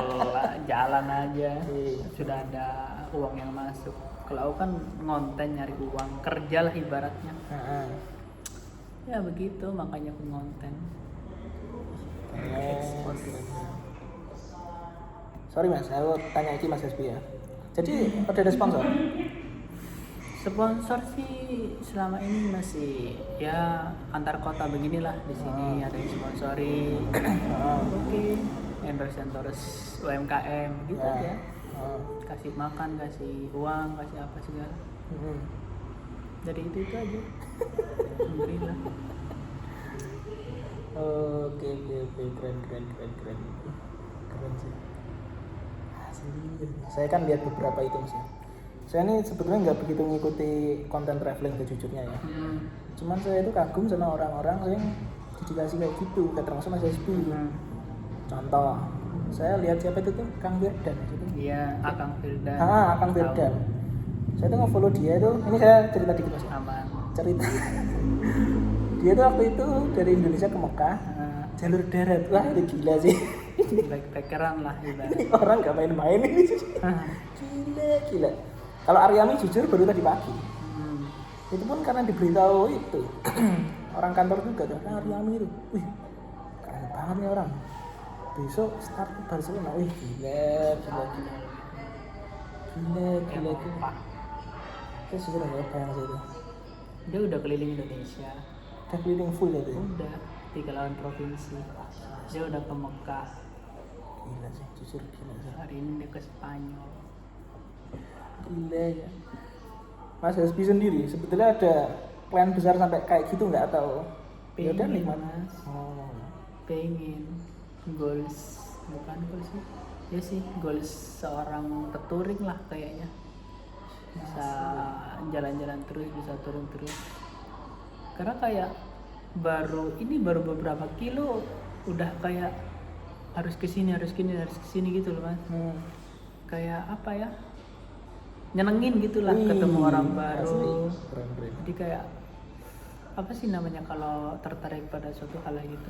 jalan aja. Sudah ada uang yang masuk. Kalau aku kan ngonten nyari uang, kerja lah ibaratnya. Heeh. Ya begitu, makanya aku ngonten. Sorry mas, aku tanya iki mas SB ya. Jadi ada sponsor? Sponsor sih selama ini masih ya antar kota beginilah di sini ada yang sponsori. Oke, endorse UMKM gitu aja. Kasih makan, kasih uang, kasih apa segala. Dari itu aja. Alhamdulillah. Oke, keren sih. Asli. Saya kan lihat beberapa itu mas. Saya ini sebetulnya nggak begitu mengikuti konten traveling sejujurnya ya. Cuman saya itu kagum sama orang-orang yang dedikasi kayak gitu, kayak termasuk Mas SB. Contoh, saya lihat siapa itu tuh Kang Firdan gitu. Iya, Akang Firdan. Akang Firdan. Saya tuh nge-follow dia itu, ini saya cerita dikit mas. Aman. Cerita. Dia tuh waktu itu dari Indonesia ke Mekah, jalur darat. Wah, itu gila sih. Backpackeran lah ibarat. Ini orang nggak main-main ini. Gila. Kalau Aryami jujur baru tadi pagi. Itu pun karena diberitahu itu orang kantor juga tuh, Aryami itu. Wih, keren banget nih orang. Besok start ke Barcelona. Wih, gila. Saya sudah nggak bayang sih itu. Dia udah keliling Indonesia. Udah keliling full itu. Udah 38 provinsi. Dia udah ke Mekah. Gila sih, jujur gila sih. Hari ini dia ke Spanyol. Gila ya. Mas Hasbi sendiri sebetulnya ada plan besar sampai kayak gitu nggak atau ya udah Pengen nikmat? mas. Oh. Pengen goals bukan goals sih. Ya sih goals seorang peturing lah kayaknya. Bisa jalan-jalan terus, bisa turun terus. Karena kayak baru beberapa kilo udah kayak harus kesini gitu loh mas. Kayak apa ya, nyenengin gitulah ketemu orang baru. Keren. Jadi kayak apa sih namanya kalau tertarik pada suatu hal gitu,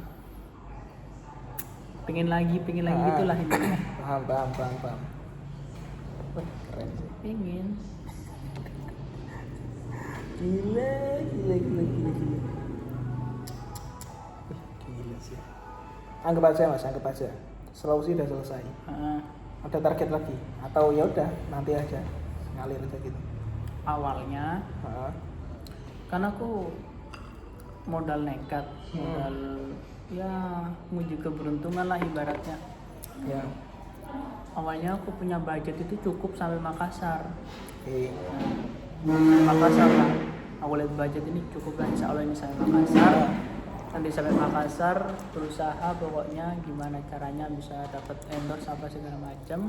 pengen lagi gitulah intinya. Paham. Wah, keren sih. Pengen. Gila. Gila sih. Anggap aja. Sulawesi udah selesai. Ada target lagi atau ya udah nanti aja ngalir aja gitu. Awalnya karena aku modal nekat, modal ya nguji keberuntungan lah ibaratnya. Ya. Awalnya aku punya budget itu cukup sampai Makassar. Oke. Makassar lah. Aku lihat budget ini cukup lah, insya Allah ini sampai Makassar. Nanti sampai Makassar berusaha pokoknya gimana caranya bisa dapat endorse apa segala macam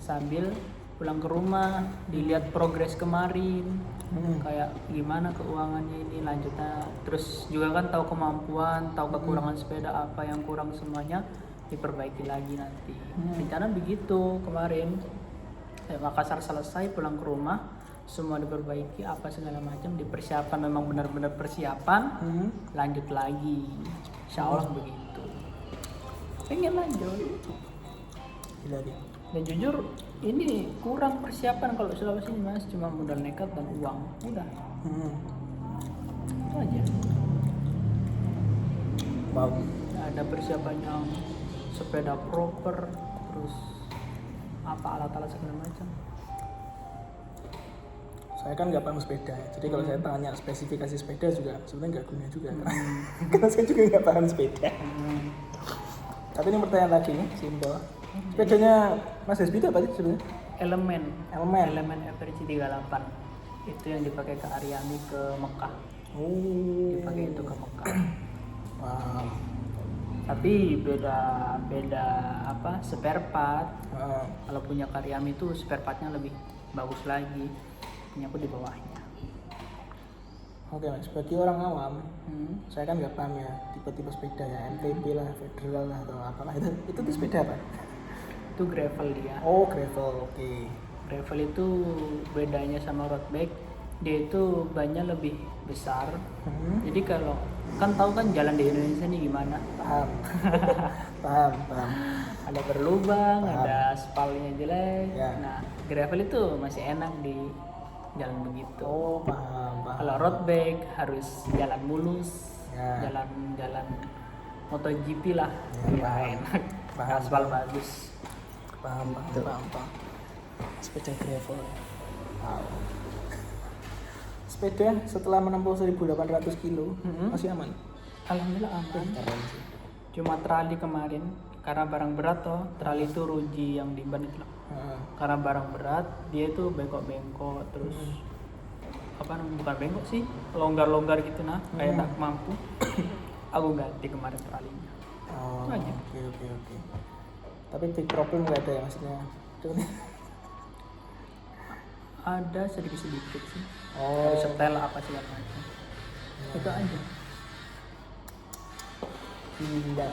sambil pulang ke rumah dilihat progres kemarin, kayak gimana keuangannya ini lanjutnya, terus juga kan tahu kemampuan, tahu kekurangan sepeda apa yang kurang, semuanya diperbaiki lagi nanti. Rencana begitu kemarin. Saya Makassar selesai, pulang ke rumah, semua diperbaiki, apa segala macam, dipersiapkan, memang benar-benar persiapan, lanjut lagi. Insya Allah begitu. Pengen lanjut. Gila dia. Dan jujur, ini kurang persiapan kalau Sulawesi ini mas, cuma modal nekat dan uang, udah. Itu aja. Wow. Nggak ada persiapan yang sepeda proper, terus apa alat-alat segala macam. Saya kan nggak paham sepeda, jadi kalau saya tanya spesifikasi sepeda juga sebenarnya nggak guna juga, karena saya juga nggak paham sepeda. Tapi ini pertanyaan lagi nih, simpel. Sepedanya Mas Hasbi itu apa sih sebenarnya? Elemen Elemen. FRC 38 itu yang dipakai ke Aryani ke Mekah, Oh. dipakai itu ke Mekah. Wow. Tapi beda apa spare part. Wow. Kalau punya Karyami itu spare partnya lebih bagus lagi, punya aku di bawahnya. Oke mas, bagi orang awam, saya kan nggak paham ya tipe-tipe sepeda ya, MTB lah, Federal lah atau apalah itu tuh sepeda apa? Itu gravel dia. Oh gravel, oke. Gravel itu bedanya sama road bike, dia itu bannya lebih besar. Jadi kalau kan tahu kan jalan di Indonesia ini gimana? Paham. paham. Ada berlubang, Paham. ada spalnya jelek. Ya. Nah, gravel itu masih enak di jalan begitu. Oh paham. Kalau road bike harus jalan mulus, Ya. jalan MotoGP lah, Ya, ya paham. enak. Paham. Aspal bagus. Paham. Sepeda gravel. Wow. Sepeda setelah menempuh 1.800 kilo masih aman. Alhamdulillah aman. Keren sih. Cuma trali kemarin karena barang berat toh, trali itu ruji yang di ban itu loh. Karena barang berat dia itu bengkok-bengkok terus apa namanya, bukan bengkok sih, longgar-longgar gitu nah, kayak tak mampu. Aku ganti kemarin tralinya. Oh, Itu aja. Oke. Tapi big problem nggak ada ya maksudnya? Ada sedikit-sedikit sih. Oh. Harus setel apa segala macam. Itu aja. Gila.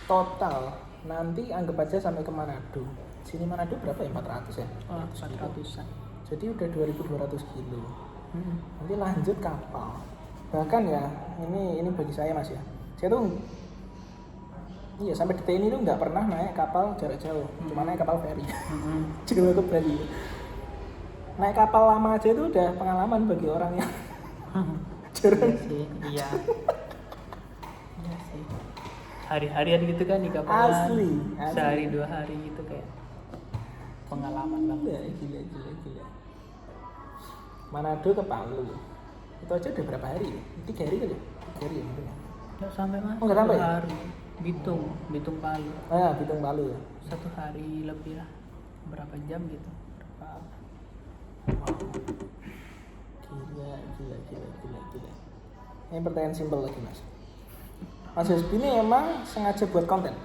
Total nanti anggap aja sampai ke Manado. Sini Manado berapa ya? 400 ya? 400-an. Jadi udah 2.200 kilo. Nanti lanjut kapal. Bahkan ya, ini bagi saya mas ya. Saya tuh iya sampai detik ini tuh nggak pernah naik kapal jarak jauh. Cuma naik kapal feri. Cuma ke Bali. Naik kapal lama aja itu udah pengalaman bagi orang yang jarang. Iya sih, iya. Iya sih. Hari-harian gitu kan di kapal. Asli. Sehari 2 hari gitu kayak pengalaman banget. Gila. Manado ke Palu. Itu aja udah berapa hari? 3 hari kali ya? 3 hari ya mungkin ya? Nggak sampai mas. Oh, nggak sampai? 1 hari. Bitung Palu. Ah, Bitung Palu ya. 1 hari lebih lah. Berapa jam gitu? Berapa? Gila. Ini pertanyaan simpel lagi mas. Mas Hasbi ini emang sengaja buat konten?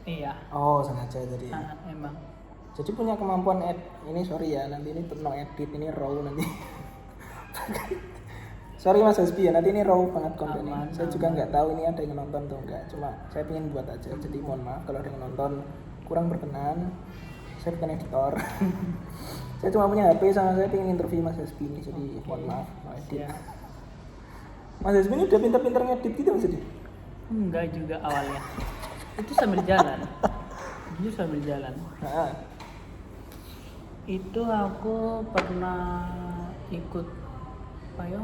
Iya. Oh sengaja jadi. Emang. Jadi punya kemampuan ini sorry ya nanti ini no edit ini raw nanti. Sorry Mas Hasbi ya nanti ini raw banget kontennya. Saya juga nggak tahu ini ada yang nonton atau enggak. Cuma saya pengen buat aja. Jadi mohon maaf kalau ada yang nonton kurang berkenan. Saya bukan editor. Saya cuma punya HP sama saya pengen interview Mas Hasbi ini. Jadi mohon maaf no edit. Ya. Mas Hasbi ini udah pintar-pintar ngedit gitu Mas Hasbi? Enggak juga awalnya. Itu sambil jalan. Nah, Itu aku pernah ikut apa ya?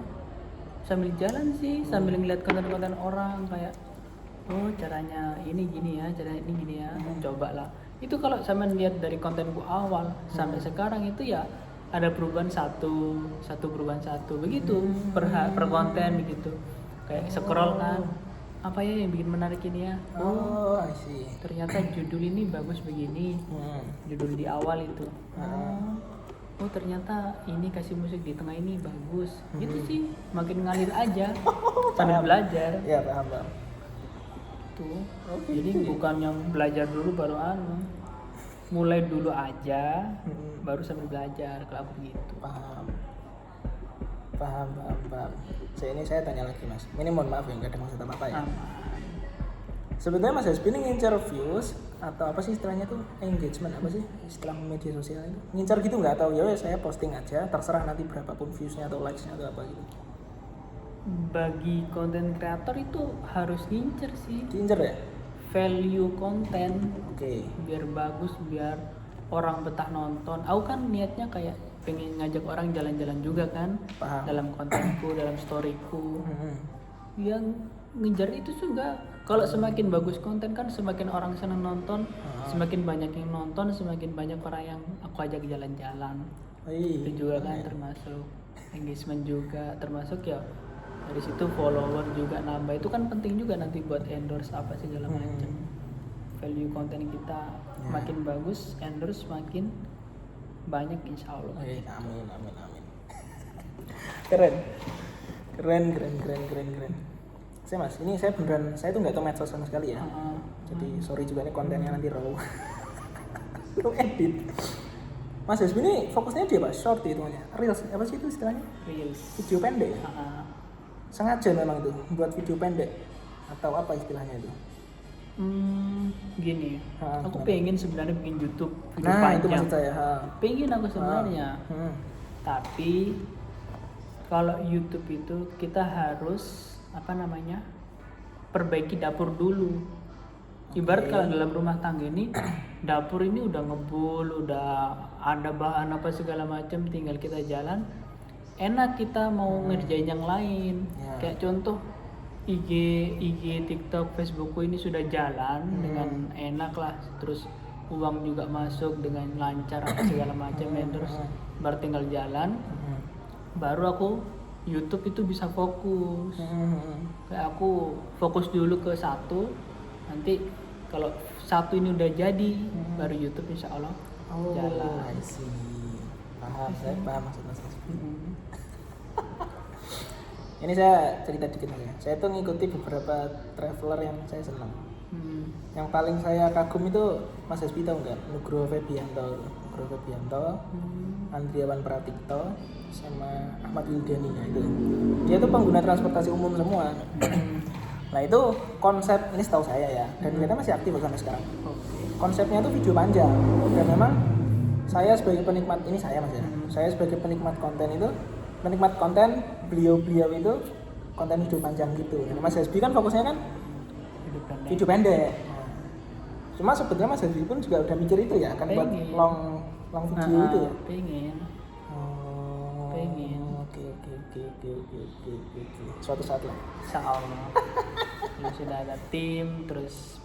Sambil jalan sih, sambil ngeliat konten-konten orang kayak oh caranya ini gini ya, caranya ini gini ya, cobalah. Itu kalau sama lihat dari kontenku awal sampai sekarang itu ya ada perubahan satu perubahan satu begitu per konten begitu. Kayak scroll kan. Apa ya yang bikin menarik ini ya? oh, I see. Ternyata judul ini bagus begini. Judul di awal itu. Oh ternyata ini kasih musik di tengah ini bagus. Gitu sih, makin ngalir aja sambil belajar. Ya paham. Tuh. Oke, Jadi bukan yang belajar dulu baru mulai dulu aja, baru sambil belajar. Kalau aku begitu. Paham. Saya tanya lagi mas. Ini mohon maaf ya nggak ada maksud apa ya. Aman. Sebenarnya Mas Hasbi ini ngincar views atau apa sih istilahnya tuh, engagement apa sih istilah media sosial itu, ngincar gitu nggak, atau ya saya posting aja terserah nanti berapapun viewsnya atau likesnya atau apa gitu? Bagi konten kreator itu harus ngincer sih, Diincar ya? value konten Oke. biar bagus, biar orang betah nonton. Aku kan niatnya kayak pengen ngajak orang jalan-jalan juga kan, Paham. dalam kontenku, dalam storyku. Hmm. Yang ngejar itu juga, kalau semakin bagus konten kan semakin orang senang nonton, semakin banyak yang nonton, semakin banyak orang yang aku ajak jalan-jalan. Itu juga kan termasuk engagement juga, termasuk ya dari situ follower juga nambah. Itu kan penting juga nanti buat endorse apa segala macam. Value konten kita makin bagus, endorse makin banyak insya Allah. Amin. Keren. Saya mas, ini saya beneran, saya tuh nggak tahu medsos sama sekali ya. Jadi sorry juga nih kontennya nanti raw. Raw edit. Mas Hasbi ini fokusnya dia apa? Short itu namanya? Reels, apa sih itu istilahnya? Reels. Video pendek ya? Sengaja memang itu buat video pendek atau apa istilahnya itu? Gini, aku pengen sebenarnya bikin YouTube video Nah itu panjang. maksud saya. Pengen aku sebenarnya, tapi kalau YouTube itu kita harus perbaiki dapur dulu. Ibarat kalau dalam rumah tangga ini, dapur ini udah ngebul, udah ada bahan apa segala macam, tinggal kita jalan. Enak kita mau ngerjain yang lain. Kayak contoh IG, TikTok, Facebookku ini sudah jalan dengan enak lah. Terus uang juga masuk dengan lancar apa segala macam, terus baru tinggal jalan. Baru aku YouTube itu bisa fokus. Kayak aku fokus dulu ke satu, nanti kalau satu ini udah jadi, baru YouTube insya Allah jalan. I see. Paham, saya paham maksud Mas. Ini saya cerita dikit aja. Saya tuh ngikuti beberapa traveler yang saya senang. Yang paling saya kagum itu Mas Hasbi, tahu nggak? Nugroho Febianto, Andriawan Pratikto, sama Ahmad Wildani. Nah, itu dia tuh pengguna transportasi umum semua. Nah itu konsep ini setahu saya ya, dan mereka masih aktif sampai sekarang. Konsepnya tuh video panjang, dan memang saya sebagai penikmat ini saya sebagai penikmat konten itu, penikmat konten beliau itu konten video panjang gitu. Dan Mas Hasbi kan fokusnya kan video pendek. Cuma sebetulnya Mas Hasbi pun juga udah mikir itu ya, kan buat long video itu ya. Pengen. Oke. Suatu saat lah. Insya Allah. Kalau sudah ada tim, terus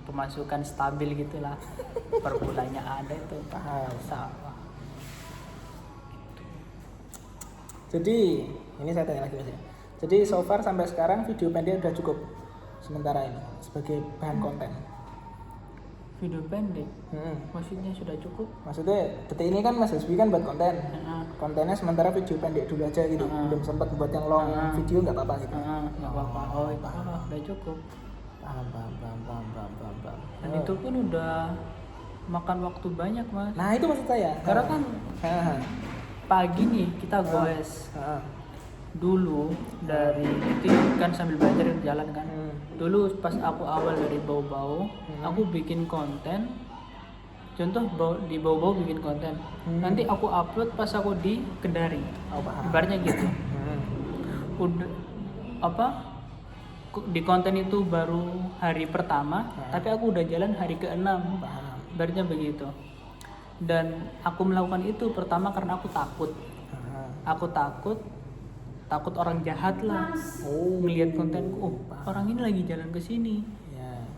pemasukan stabil gitulah, per bulannya ada itu. Insya Allah. Jadi ini saya tanya lagi Mas ya. Jadi so far sampai sekarang video pendek udah cukup sementara ini sebagai bahan konten. Video pendek, maksudnya sudah cukup? Maksudnya detik ini kan Mas Hasbi kan buat konten. Kontennya sementara video pendek dulu aja gitu. Belum sempat buat yang long video, nggak apa-apa gitu. Nggak apa-apa. Oh itu udah cukup. Paham. Dan itu pun udah makan waktu banyak Mas. Nah itu maksud saya. Karena kan pagi nih kita goes. Dulu dari itu kan sambil belajar jalan kan. Dulu pas aku awal dari bau-bau, aku bikin konten. Contoh di bau-bau bikin konten. Nanti aku upload pas aku di Kendari. Ibaratnya gitu. Udah di konten itu baru hari pertama, tapi aku udah jalan hari ke-6. Ibaratnya begitu. Dan aku melakukan itu pertama karena aku takut. Aku takut orang jahat lah melihat kontenku. Orang ini lagi jalan ke sini,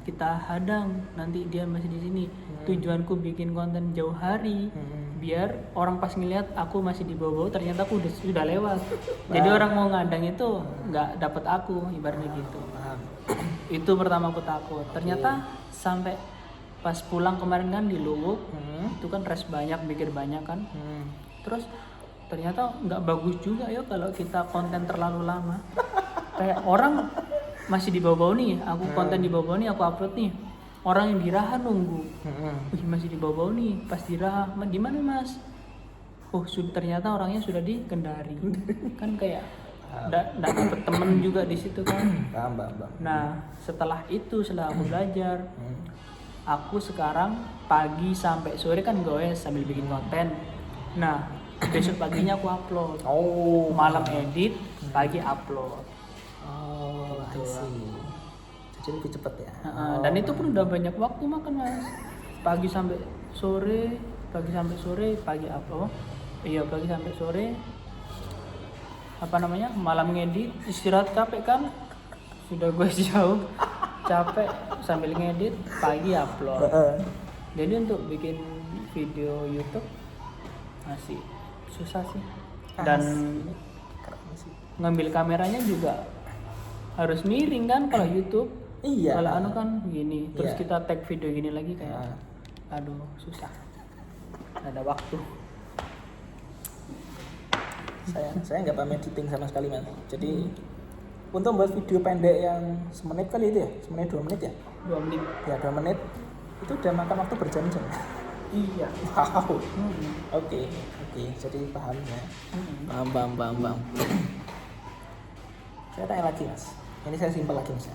kita hadang, nanti dia masih di sini. Tujuanku bikin konten jauh hari, biar orang pas ngeliat aku masih di bawah, ternyata aku sudah lewat. Jadi orang mau ngadang itu nggak dapat aku, ibaratnya gitu. Itu pertama aku takut. Ternyata sampai pas pulang kemarin kan di Luwuk, itu kan rest banyak, mikir banyak kan. Terus ternyata nggak bagus juga ya kalau kita konten terlalu lama. Kayak orang masih di bawah nih, aku konten di bawah nih, aku upload nih, orang yang di Raha nunggu. Masih di bawah nih, pas di Raha, di mana Mas? Ternyata orangnya sudah di Kendari. Kan kayak dapet temen juga di situ kan. Bang. Nah setelah aku belajar, aku sekarang pagi sampai sore kan goes sambil bikin konten. Nah, besok paginya aku upload. Oh, Malam edit, pagi upload. Oh, I Gitu. see. Jadi lebih cepet ya. Dan itu pun udah banyak waktu makan mas. Pagi sampai sore, pagi upload. Iya pagi sampai sore. Apa namanya? Malam ngedit, istirahat capek kan? Sudah gue jauh, capek sambil ngedit, pagi upload. Jadi untuk bikin video YouTube masih susah sih. Dan Keren sih. ngambil kameranya juga harus miring kan kalau YouTube. Iya. Kalau anu kan gini, terus Iya. kita tag video gini lagi kayak Nah. aduh susah. Nggak ada waktu. Saya nggak paham editing sama sekali mas. Jadi untuk membuat video pendek yang semenit kali itu ya, semenit 2 menit ya, 2 menit. ya 2 menit itu udah makan waktu berjam-jam. Iya. Wow. Oke. Jadi paham ya. Paham. Saya tanya lagi mas. Ini saya simpel lagi mas.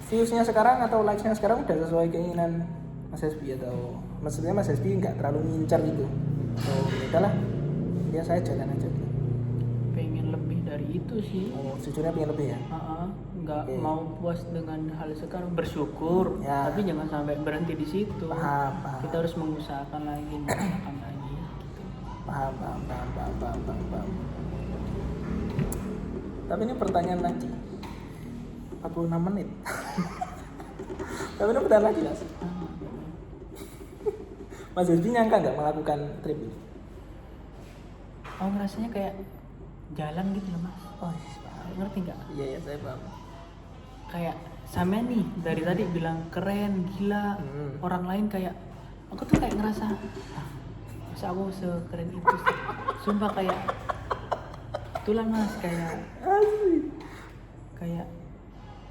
Viewsnya sekarang atau likesnya sekarang udah sesuai keinginan Mas Hesbi atau maksudnya Mas Hesbi nggak terlalu ngincar gitu? Oh ya udahlah, dia saya jalan aja. Pengen lebih dari itu sih. Oh sejujurnya pengen lebih ya? Nggak Oke. mau puas dengan hal sekarang, bersyukur, Ya. tapi jangan sampai berhenti di situ. Paham. Kita harus mengusahakan lagi gitu. Paham. Tapi ini pertanyaan lagi. 46 menit. Tapi ini pertanyaan lagi mas. Mas Hesbi nyangka nggak melakukan trip ini? Oh rasanya kayak jalan gitu loh mas. Oh paham. Ngerti nggak? Iya saya paham. Kayak sama nih dari tadi bilang keren, gila. Orang lain kayak aku tuh kayak ngerasa masa aku sekeren itu sih. Sumpah kayak itulah mas, kayak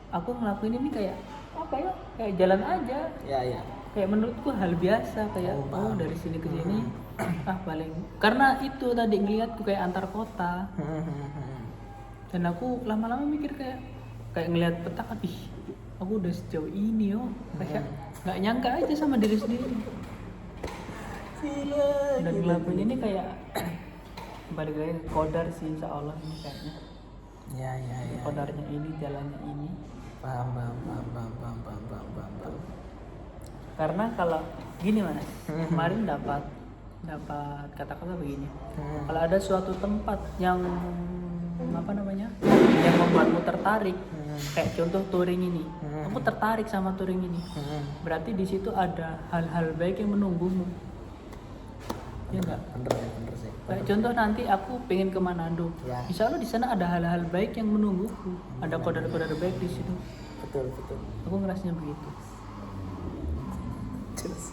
aku ngelakuin ini kayak apa ya, kayak jalan aja, Ya. kayak menurutku hal biasa, kayak paham. dari sini ke sini paling karena itu tadi ngeliatku kayak antar kota. Dan aku lama-lama mikir kayak ngeliat peta kan, ih aku udah sejauh ini kayak nggak nyangka aja sama diri sendiri. Dan ngelakuin ini kayak balik lagi ke kodar sih, insya Allah ini kayaknya Ya. kodarnya ini, jalannya ini. Paham. Karena kalau gini mas, kemarin dapat kata-kata begini, kalau ada suatu tempat yang apa namanya, yang membuatmu tertarik, kayak contoh touring ini, aku tertarik sama touring ini, berarti di situ ada hal-hal baik yang menunggumu, ya enggak? Bener sih. Kayak contoh nanti aku pengen ke Manado, Ya. insya Allah di sana ada hal-hal baik yang menungguku, ada kodar-kodar baik di situ. Betul. Aku ngerasanya begitu. Jelas.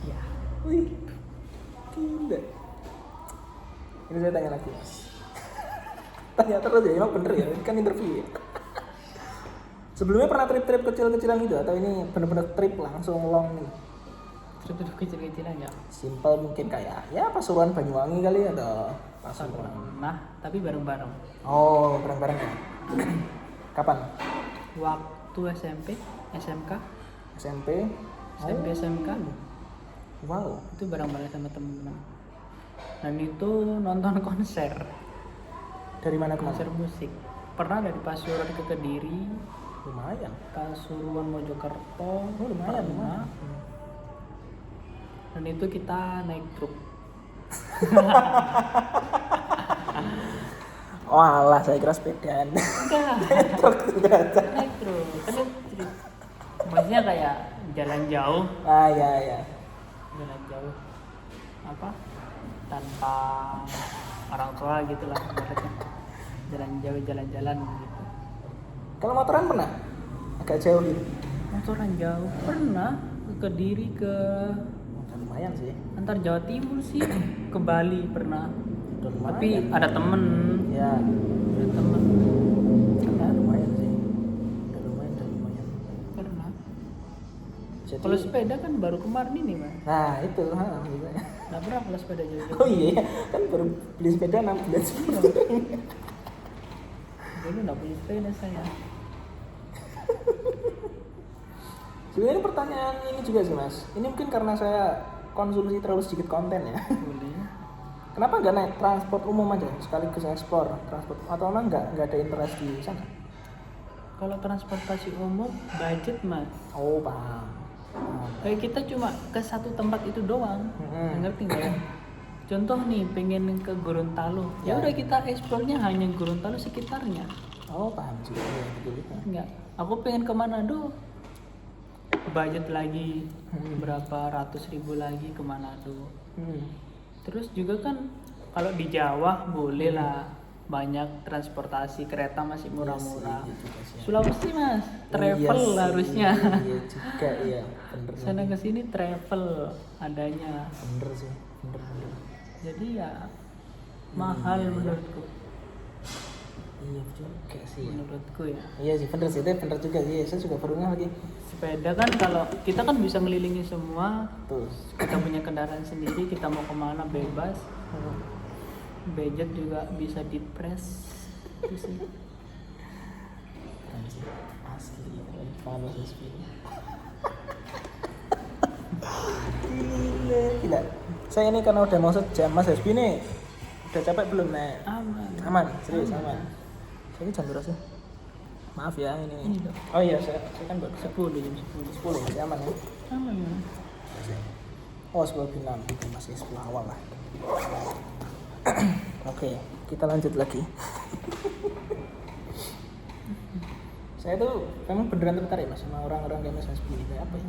Ya. Wih, gila. Ini saya tanya lagi mas. Tanya terus ya, emang bener ya, ini kan interview ya. Sebelumnya pernah trip-trip kecil-kecilan gitu atau ini bener-bener trip langsung long nih? Trip kecil-kecilan ya. Simple mungkin kayak ya Pasuruan Banyuwangi kali atau Pasuruan. Nah, tapi bareng-bareng. Oh bareng-bareng ya. Kapan? Waktu SMP, SMK, SMP. SMK, Wow. itu bareng-bareng sama teman-teman. Dan itu nonton konser Dari mana? musik. Pernah dari Pasuruan ke Kediri, Lumayan. Pasuruan Mojokerto, Oh lumayan. pernah. Dan itu kita naik truk. Oh alah, saya kira sepedaan. Enggak, naik truk. Kan itu maksudnya kayak jalan jauh, Ya. jalan jauh apa tanpa orang tua gitu lah ibaratnya. Jalan jauh, jalan-jalan gitu. Kalau motoran pernah? Agak jauh gitu. Motoran jauh pernah ke Kediri, ke Lumayan sih. antar Jawa Timur sih, ke Bali pernah. Udah lumayan. Tapi ada temen, Ya. Ya lumayan sih. Udah lumayan. pernah. Jadi, Kalau sepeda kan baru kemarin ini mas. nah itu, gitu. Nggak pernah kalau sepeda jauh-jauh. Oh iya, kan baru beli sepeda 6 bulan sebelum. Dulu nggak punya sepeda saya. Sebenarnya ini pertanyaan ini juga sih mas. Ini mungkin karena saya konsumsi terlalu sedikit konten ya. Boleh. Kenapa nggak naik transport umum aja sekaligus explore transport atau memang nggak ada interest di sana? Kalau transportasi umum budget mas. Oh paham. Kayak kita cuma ke satu tempat itu doang. Ngerti nggak ya? Contoh nih pengen ke Gorontalo. Ya udah kita eksplornya hanya Gorontalo sekitarnya. Oh paham juga ya betul. Enggak. Aku pengen ke Manado. Budget lagi berapa ratus ribu lagi ke Manado. Terus juga kan kalau di Jawa boleh lah banyak transportasi kereta masih murah-murah. Sulawesi mas, travel harusnya. Iya juga iya, bener. Sana ke sini travel adanya. Bener sih, bener. Jadi ya mahal menurutku. Iya juga sih. Menurutku ya. Iya sih bener sih, itu bener juga sih. Saya juga baru ngeh lagi. Sepeda kan kalau kita kan bisa ngelilingi semua. Tuh. Kita punya kendaraan sendiri, kita mau kemana bebas. Budget juga bisa dipres. Itu sih. Keren sih. Asli, panas SPI. Gila. Saya ini karena udah mau sejam Mas SPI nih. Udah capek belum nek? Aman, serius aman. Ini jam berapa sih? Maaf ya ini. Dok. Oh iya, saya kan baru 10 jam 10. 10 masih aman ya. Aman ya. Oh 10 final itu masih 10 awal lah. Oke, kita lanjut lagi. Saya tuh memang beneran tertarik mas sama orang-orang kayak Mas Hasbi kayak apa ya?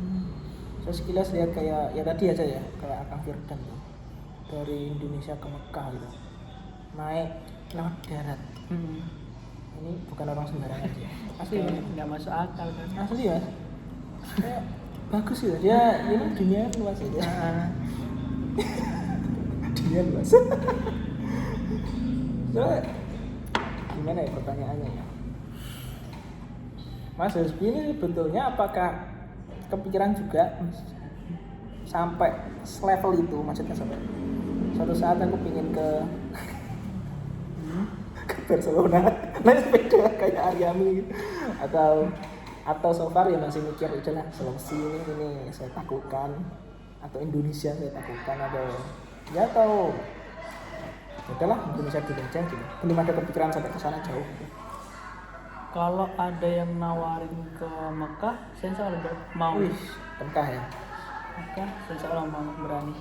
Saya sekilas lihat kayak ya tadi aja ya kayak Akang Firdan tuh dari Indonesia ke Mekah gitu naik lewat darat. Ini bukan orang sembarangan sih. Asli Nggak masuk akal kan. asli ya. Kayak bagus gitu dia ini dunia luas ya dia. Dunia luas. Soalnya gimana ya pertanyaannya ya? Mas Hasbi ini sebetulnya apakah kepikiran juga sampai level itu maksudnya sampai suatu saat aku pingin ke Barcelona naik sepeda kayak Aryami gitu atau so far ya masih mikir udahlah Sulawesi ini saya taklukkan atau Indonesia saya taklukkan atau udahlah Indonesia dulu aja gitu. Belum ada kepikiran sampai ke sana jauh gitu. Kalau ada yang nawarin ke Mekah, saya selalu mau. Mekah ya. Mekah, saya selalu mau berani.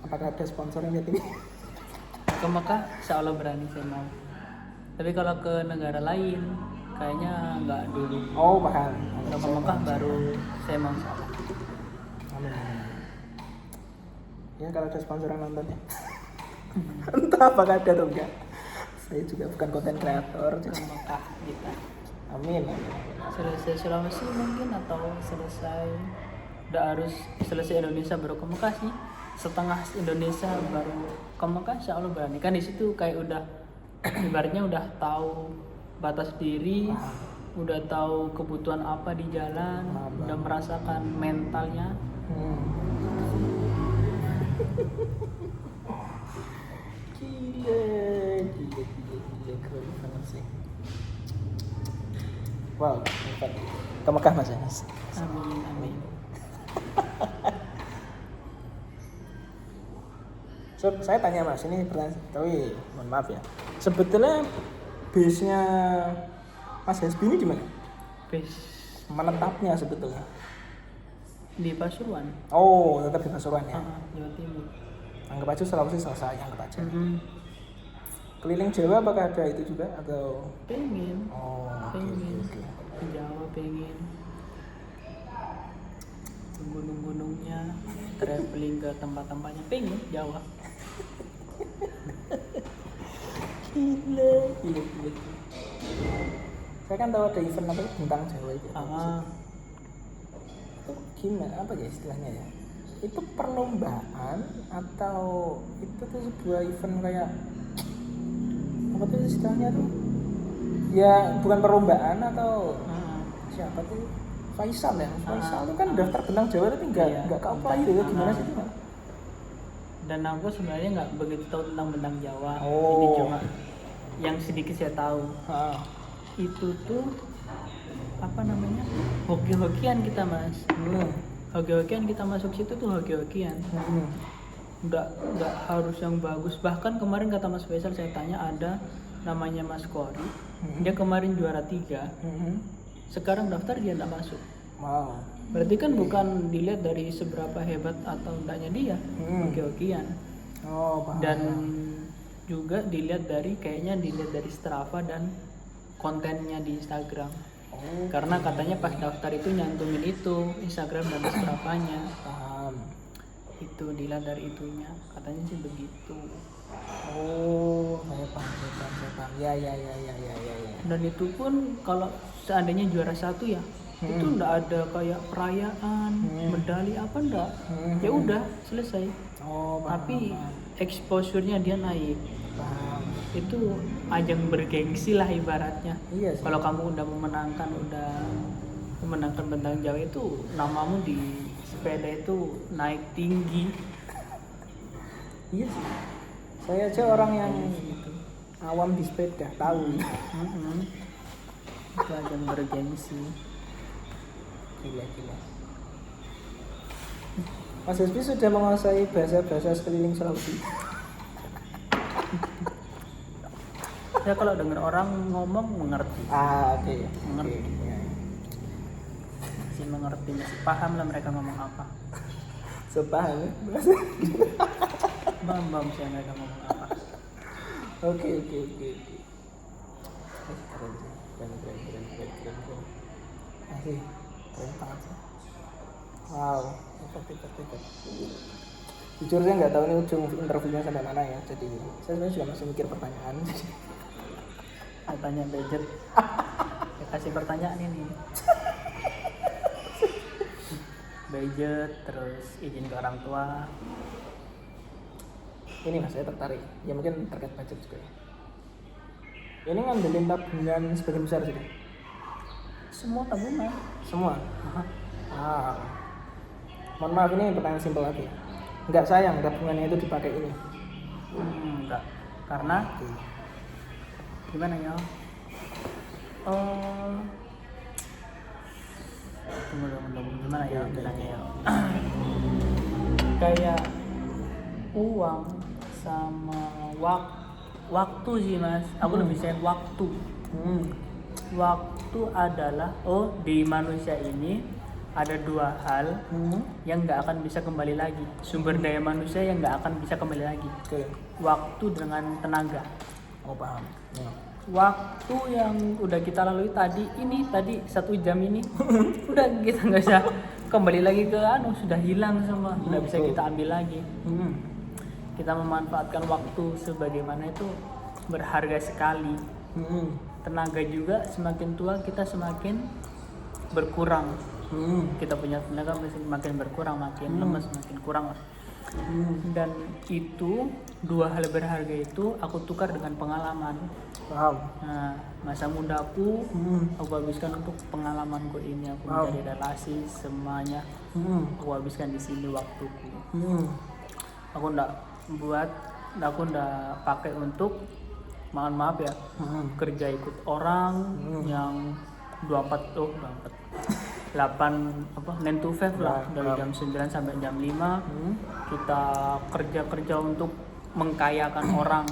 Apakah ada sponsor yang lihat ini? Ke Mekah, selalu berani saya mau. Tapi kalau ke negara lain, kayaknya nggak dulu. Oh paham. Kalau ke Mekah baru saya mau salah. Amin. Ya kalau ada sponsor yang nonton ya. Entah apakah ada atau enggak. Saya juga bukan konten kreator. Ke Mekah kita. Amin. Selesai Sulawesi mungkin atau selesai udah harus selesai Indonesia baru ke Mekah sih. Setengah Indonesia baru ke Mekah insya Allah berani. Kan di situ kayak udah ibaratnya udah tahu batas diri, udah tahu kebutuhan apa di jalan, udah merasakan mentalnya. Gila, keren banget sih. Wow, hebat. Ke Mekah mas ya? Amin. So, saya tanya mas, ini pertanyaan, tapi mohon maaf ya. Sebetulnya base-nya Mas Hasbi ini di mana? Base Menetapnya sebetulnya. di Pasuruan. Oh, tetap di Pasuruan ya. Jawa Timur. Anggap aja Sulawesi selesai, anggap aja. Keliling Jawa apakah ada itu juga atau? Pengen. Oh, Pengen. oke. Jawa pengen. Gunung-gunungnya, traveling ke tempat-tempatnya pengen Jawa. Gila. Saya kan tahu ada event apa bintang Jawa itu. Itu gimana apa ya istilahnya ya? Itu perlombaan atau itu tuh sebuah event kayak apa tuh istilahnya tuh? Ya bukan perlombaan atau siapa tuh? Faisal ya, Faisal itu kan daftar bintang Jawa tapi nggak ke-apply gitu, gimana sih itu? Dan aku sebenarnya nggak begitu tahu tentang bintang Jawa. Oh. Ini cuma yang sedikit saya tahu. Itu tuh apa namanya, hoki-hokian kita mas. Hmm. Hoki-hokian kita masuk situ tuh hoki-hokian. Nggak harus yang bagus. Bahkan kemarin kata Mas Faisal, saya tanya, ada namanya Mas Kori, dia kemarin juara 3, sekarang daftar dia nggak masuk. Wow. Berarti kan bukan dilihat dari seberapa hebat atau enggaknya dia, hoki-hokian. Oh, paham. Dan juga dilihat dari Strava dan kontennya di Instagram. Karena katanya pas daftar itu nyantumin itu Instagram dan Strava-nya. Paham. Itu dilihat dari itunya, katanya sih begitu. Oh, saya paham. Ya. Dan itu pun kalau seandainya juara 1 ya, itu ndak ada kayak perayaan, medali apa ndak. Ya udah selesai. Oh, paham. Tapi exposure-nya dia naik. Paham. Itu ajang bergengsi lah ibaratnya. Iya sih. Kalau kamu udah memenangkan bentang Jawa itu, namamu di sepeda itu naik tinggi. Iya sih. Saya aja orang yang awam di sepeda tahu. Itu ajang bergengsi. Gila. Mas Hesbi sudah menguasai bahasa-bahasa sekeliling Sulawesi. Saya kalau dengar orang ngomong mengerti. Oke. Mengerti. Ya. Masih mengerti, masih paham lah mereka ngomong apa. Sepaham. Bam saya mereka ngomong apa. Oke. Keren. Masih keren banget sih. Wow, hebat. Jujur saya nggak tahu ini ujung interviewnya sampai mana ya. Jadi saya sebenarnya juga masih mikir pertanyaan. Saya tanya budget. Ya, kasih pertanyaan ini. Budget, terus izin ke orang tua. Ini mas, saya tertarik. Ya mungkin terkait budget juga ya. Ini ngandelin tabungan sebagian besar sih. Semua tabungan. Semua. Mohon maaf, ini pertanyaan simpel lagi. Nggak sayang tabungannya itu dipakai ini. Enggak. Karena gimana ya? Tunggu gimana ya bilangnya ya? Kayak uang sama waktu sih mas. Aku lebih sayang waktu. Waktu adalah di manusia ini ada 2 hal yang nggak akan bisa kembali lagi. Sumber daya manusia yang nggak akan bisa kembali lagi. Waktu dengan tenaga. Oh paham. Ya. Waktu yang udah kita lalui tadi 1 jam ini udah kita nggak bisa kembali lagi ke sudah hilang semua, nggak bisa kita ambil lagi. Kita memanfaatkan waktu sebagaimana itu berharga sekali. Tenaga juga semakin tua kita semakin berkurang. Kita punya tenaga makin berkurang, makin lemas, makin kurang. Dan itu 2 hal berharga itu aku tukar dengan pengalaman. Paham. Nah, masa mudaku aku habiskan untuk pengalamanku ini, aku mencari relasi semuanya. Aku habiskan di sini waktuku. Aku ndak pakai untuk maaf ya, kerja ikut orang yang 8 9 to 5 lah, dari jam 9 sampai jam 5 kita kerja untuk mengkayakan orang.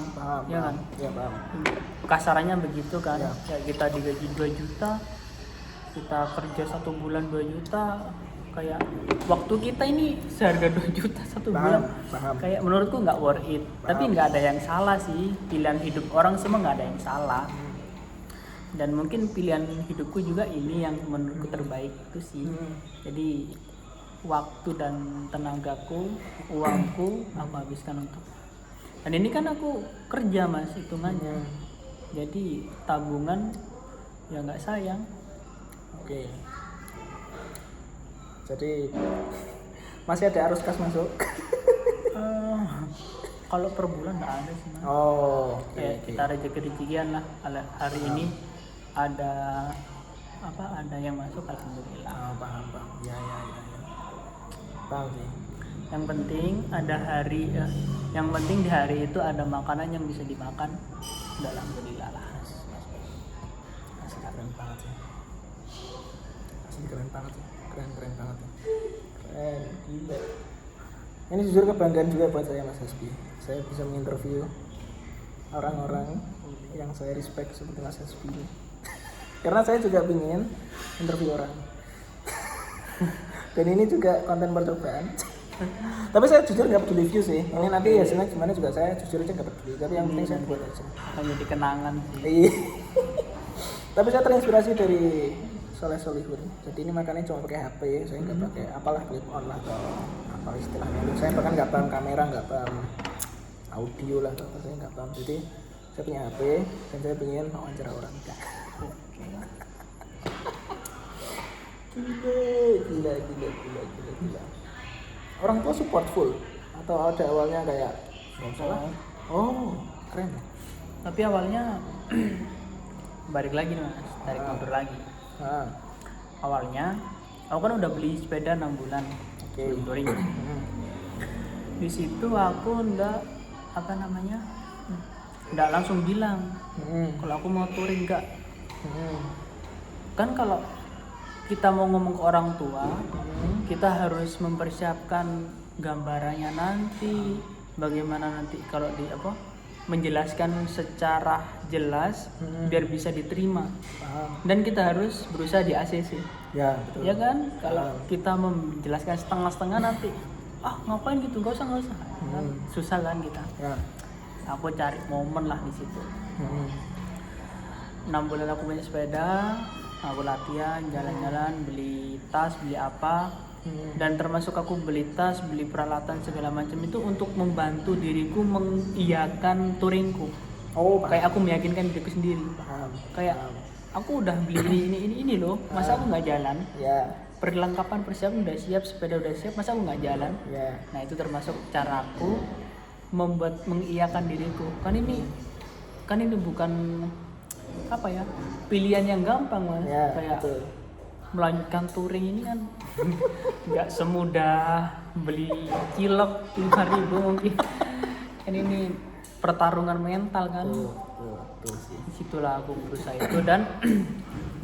Ya kan? Ya paham. Kasarannya begitu kan. Ya, kita digaji 2 juta, kita kerja 1 bulan 2 juta, kayak waktu kita ini seharga 2 juta 1 bulan. Paham. Kayak menurutku nggak worth it. Tapi nggak ada yang salah sih, pilihan hidup orang semua nggak ada yang salah. Dan mungkin pilihan hidupku juga ini yang menurutku terbaik itu sih. Jadi waktu dan tenagaku, uangku aku habiskan untuk. Dan ini kan aku kerja mas hitungannya. Jadi tabungan ya nggak sayang. Oke. Jadi masih ada arus kas masuk? Kalau per bulan nggak ada sih mas. Kita rezeki-rezekian lah. Hari ini ada yang masuk, alhamdulillah. Paham. Ya. Paham sih. Yang penting di hari itu ada makanan yang bisa dimakan, udah alhamdulillah lah. Masih keren banget sih. Asli keren banget ya. Keren banget ya. Keren, gila. Ini jujur kebanggaan juga buat saya Mas Hasbi. Saya bisa menginterview orang-orang yang saya respect seperti Mas Hasbi. Karena saya juga ingin interview orang. Dan ini juga konten percobaan. Tapi saya jujur nggak peduli view sih. Ini nanti hasilnya gimana juga saya jujur aja nggak peduli. Tapi yang penting saya buat aja. Hanya di kenangan sih. Iya. Tapi saya terinspirasi dari Soleh Solihun. Jadi ini makanya cuma pakai HP. Saya nggak pakai apalah clip on lah atau apa istilahnya. Saya bahkan nggak paham kamera, nggak paham audio lah atau saya nggak paham. Jadi saya punya HP dan saya pengen wawancara orang. Gila. Orang tua supportful atau ada awalnya kayak nggak salah. Oh, keren. Tapi awalnya balik lagi nih Mas, tarik mundur lagi. Awalnya aku kan udah beli sepeda 6 bulan. Oke. Touring. Di situ aku nggak langsung bilang kalau aku mau touring enggak. Kan kalau kita mau ngomong ke orang tua, kita harus mempersiapkan gambarannya nanti, bagaimana nanti kalau menjelaskan secara jelas biar bisa diterima. Dan kita harus berusaha di ACC. Ya, betul. Ya kan? Kalau kita menjelaskan setengah-setengah nanti, ngapain gitu? Gak usah. Kan susah kan kita. Ya. Aku cari momen lah di situ. 6 bulan aku punya sepeda, aku latihan, jalan-jalan, beli tas, beli apa, dan termasuk aku beli tas, beli peralatan segala macam itu untuk membantu diriku mengiyakan touringku. Kayak aku meyakinkan diriku sendiri. Kayak aku udah beli ini loh, masa aku nggak jalan? Ya. Perlengkapan persiapan udah siap, sepeda udah siap, masa aku nggak jalan? Ya. Nah itu termasuk caraku mengiyakan diriku. Kan ini bukan pilihan yang gampang Mas. Ya, kayak betul. Melanjutkan touring ini kan nggak semudah beli cilok 5.000 mungkin. Kan ini pertarungan mental kan. Betul sih. Disitulah aku berusaha itu dan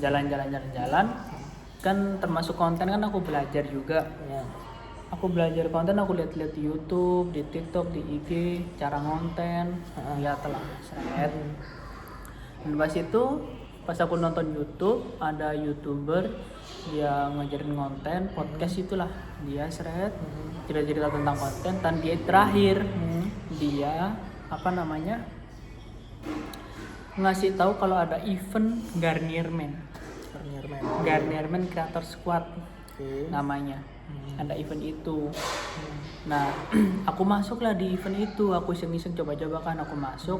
jalan kan termasuk konten kan aku belajar juga. Ya. Aku belajar konten, aku lihat-lihat di YouTube, di TikTok, di IG, cara ngonten, lihatlah seret. Dan pas itu, pas aku nonton YouTube, ada YouTuber yang ngajarin konten, podcast itulah dia seret, cerita-cerita tentang konten. Dan dia terakhir, dia ngasih tahu kalau ada event Garnier Men Creator Squad namanya. Ada event itu. Nah, aku masuklah di event itu. Aku iseng-iseng coba-coba kan aku masuk.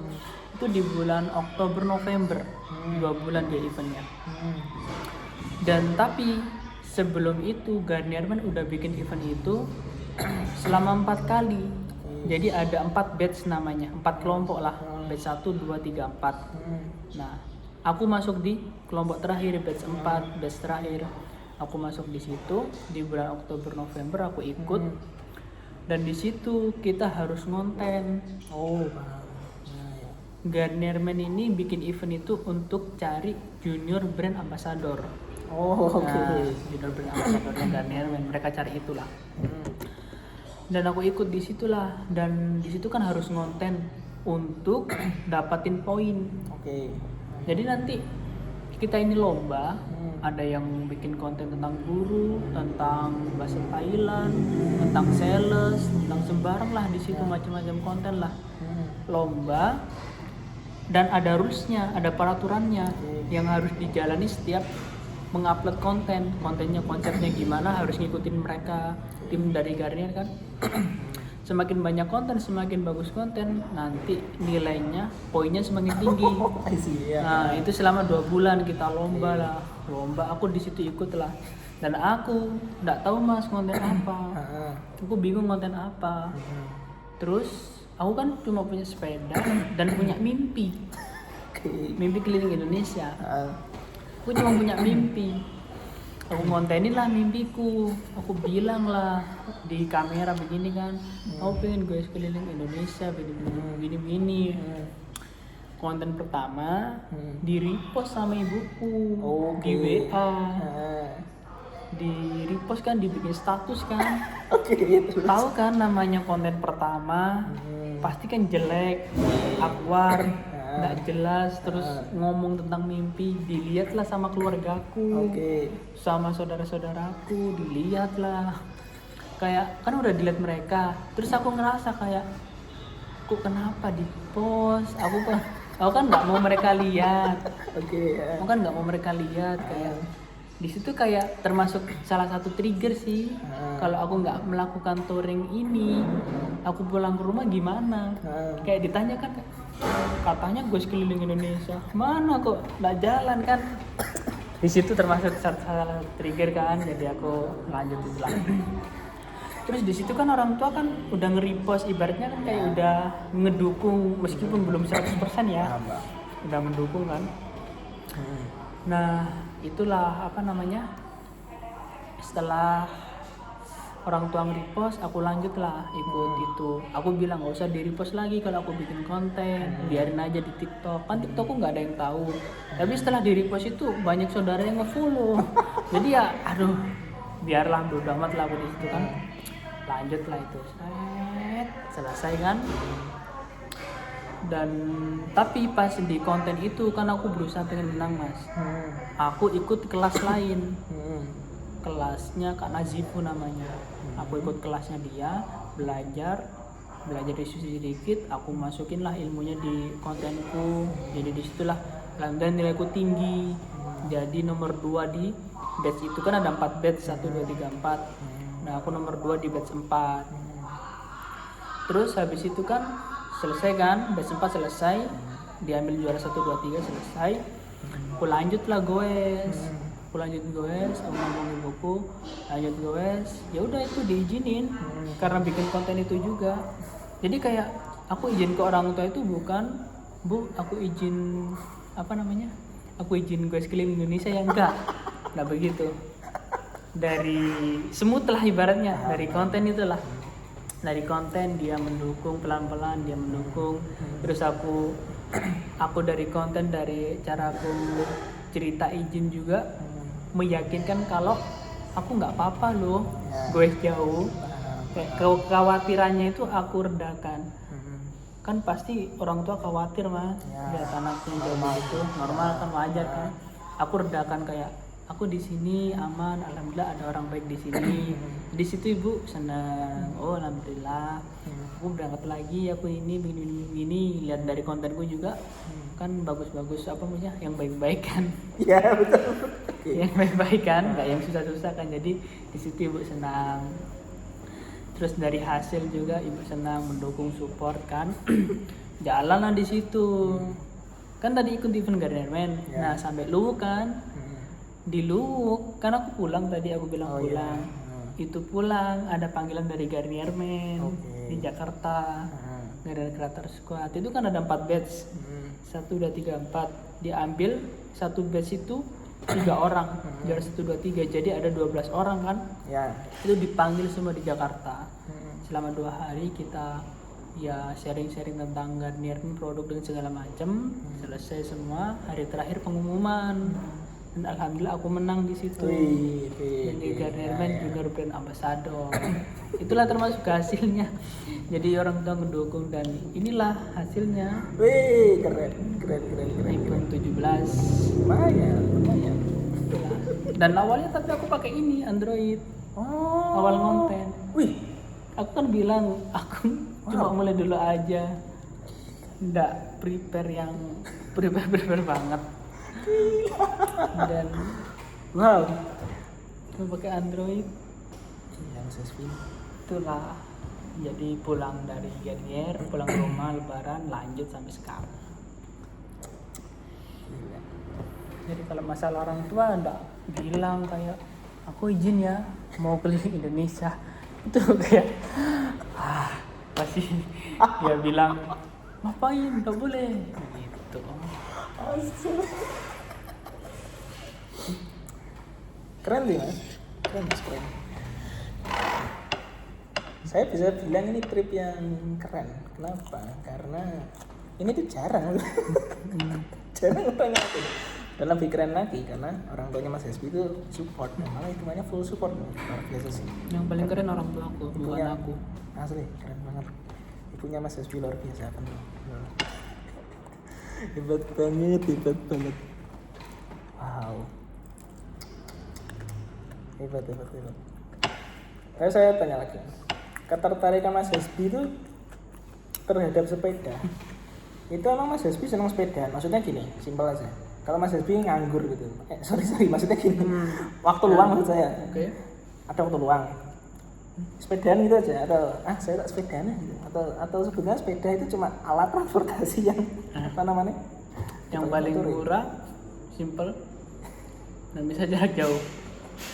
Itu di bulan Oktober November. 2 bulan dia eventnya. Dan tapi sebelum itu Garnier Men udah bikin event itu selama 4 kali. Jadi ada 4 batch namanya, 4 kelompok lah. Batch 1, 2, 3, 4. Nah, aku masuk di kelompok terakhir, batch 4, batch terakhir. Aku masuk di situ di bulan Oktober November aku ikut. Dan di situ kita harus ngonten. Garnier Men ini bikin event itu untuk cari junior brand ambassador. Junior brand ambassadornya Garnier Men, mereka cari itulah. Dan aku ikut di situlah, dan di situ kan harus ngonten untuk dapatin poin. Jadi nanti kita ini lomba, ada yang bikin konten tentang guru, tentang bahasa Thailand, tentang sales, tentang sembarang lah di situ, macam-macam konten lah. Lomba dan ada rulesnya, ada peraturannya yang harus dijalani setiap mengupload konten. Kontennya konsepnya gimana, harus ngikutin mereka, tim dari Garnier kan. Semakin banyak konten, semakin bagus konten, nanti nilainya, poinnya semakin tinggi. Nah itu selama 2 bulan kita lomba lah, aku di situ ikut lah. Dan aku nggak tahu Mas konten apa, aku bingung konten apa. Terus aku kan cuma punya sepeda dan punya mimpi keliling Indonesia. Aku cuma punya mimpi. Aku ngontenin lah mimpiku, aku bilang lah di kamera begini kan, aku pengen gue keliling Indonesia begini. Konten pertama di repost sama ibuku di WA. di repost kan, dibikin status kan. Oke, gitu. Tahu kan namanya konten pertama pasti kan jelek, awkward, nggak jelas, terus ngomong tentang mimpi, dilihatlah sama keluargaku, Oke. sama saudara-saudaraku, dilihatlah. Kayak kan udah dilihat mereka, terus aku ngerasa kayak kok kenapa di post, aku kan nggak mau mereka lihat. Oke, ya. Aku kan nggak mau mereka lihat, kayak di situ kayak termasuk salah satu trigger sih. Kalau aku nggak melakukan touring ini, aku pulang ke rumah gimana? Kayak ditanya kan, katanya gue sekeliling Indonesia, mana kok nggak jalan kan? Di situ termasuk salah satu trigger kan, jadi aku lanjutin lagi. Terus di situ kan orang tua kan udah nge-repost, ibaratnya kan kayak udah ngedukung meskipun belum 100% ya. Udah mendukung kan. Nah, itulah apa namanya? Setelah orang tua nge-repost, aku lanjut lah ikut itu. Aku bilang nggak usah di-repost lagi kalau aku bikin konten, biarin aja di TikTok. Kan TikTokku nggak ada yang tahu. Tapi setelah di-repost itu banyak saudara yang nge-follow. Jadi ya, aduh, biarlah bodo amat lah aku di situ kan. Lanjut lah itu, selesai kan. Dan tapi pas di konten itu kan aku berusaha pengen menang mas. Aku ikut kelas lain, kelasnya Kak Nazifu namanya. Aku ikut kelasnya dia, belajar dari sedikit, aku masukin lah ilmunya di kontenku. Jadi disitulah dan nilaiku tinggi, jadi nomor 2 di batch itu kan ada 4 batch, 1, 2, 3, 4. Nah aku nomor 2 di batch 4. Terus habis itu kan selesai kan, batch 4 selesai, diambil juara 1, 2, 3 selesai. Aku lanjut lah goes, aku ngomong ibuku, lanjut goes. Ya udah itu diizinin karena bikin konten itu juga. Jadi kayak aku izin ke orang tua itu bukan, Bu, aku izin apa namanya? Aku izin goes keliling Indonesia ya, enggak begitu. Dari semut lah ibaratnya, dari konten itulah. Dari konten dia mendukung, pelan-pelan dia mendukung. Terus aku dari konten, dari cara aku cerita izin juga meyakinkan kalau aku nggak apa-apa loh, gue jauh. Kayak kekhawatirannya itu aku redakan. Kan pasti orang tua khawatir mas, lihat anaknya jauh itu, normal kan, wajar kan. Aku redakan kayak aku di sini aman, alhamdulillah ada orang baik di sini. Di situ ibu senang, oh alhamdulillah. Aku berangkat lagi, aku ini begini. Lihat dari kontenku juga kan bagus-bagus, apa maksudnya yang baik-baik kan. Iya betul. Yang baik-baik kan, nggak yang susah-susah kan. Jadi di situ ibu senang. Terus dari hasil juga ibu senang, mendukung, support kan. Jalan lah di situ. Kan tadi ikut event Garnier. Nah sampai lu kan. Di Luwuk kan aku pulang tadi, aku bilang pulang. Itu pulang ada panggilan dari Garnier di Jakarta. Garnier Creator Squad itu kan ada 4 batch. 1, 2, 3, 4. Diambil satu batch itu 3 orang. Juara 1, 2, 3. Jadi ada 12 orang kan. Itu dipanggil semua di Jakarta. Selama 2 hari kita ya sharing-sharing tentang Garnier produk dan segala macam. Selesai semua, hari terakhir pengumuman. Dan alhamdulillah aku menang di situ. Jadi Garnier Junior Brand Ambassador. Itulah termasuk hasilnya. Jadi orang tua mendukung dan inilah hasilnya. Wih, keren. iPhone 17. Lumayan. Itulah. Dan awalnya tapi aku pakai ini Android. Awal konten. Wih, Aku kan bilang aku cuma mulai dulu aja. Nggak prepare banget. Dan wow, aku pakai Android. yang sesuai. Itulah, jadi pulang dari Garnier, pulang ke rumah lebaran, lanjut sampai sekarang. Jadi kalau masalah orang tua enggak bilang kayak aku izin ya mau keliling Indonesia, itu kayak pasti dia bilang ngapain, nggak boleh gitu. Keren nih mas, keren. Saya bisa bilang ini trip yang keren. Kenapa? Karena ini tuh jarang orang ngapain. Dan lebih keren lagi karena orang tuanya Mas Hasbi itu support, malah hitungannya full support, luar biasa sih. Yang paling keren orang tua aku, bukan Ibunya aku. asli keren banget. Ibunya Mas Hasbi luar biasa kan. Hebat banget. Wow. Hebat. Tapi saya tanya lagi, ketertarikan Mas Hasbi itu terhadap sepeda itu emang Mas Hasbi senang sepeda? Maksudnya gini, simpel aja. Kalau Mas Hasbi nganggur gitu, sorry, maksudnya gini, waktu luang maksud saya. Oke. Ada waktu luang, sepedaan gitu aja, atau saya tak sepedaan gitu, atau sebenarnya sepeda itu cuma alat transportasi yang apa namanya? Yang paling murah, simple, dan bisa jarak jauh.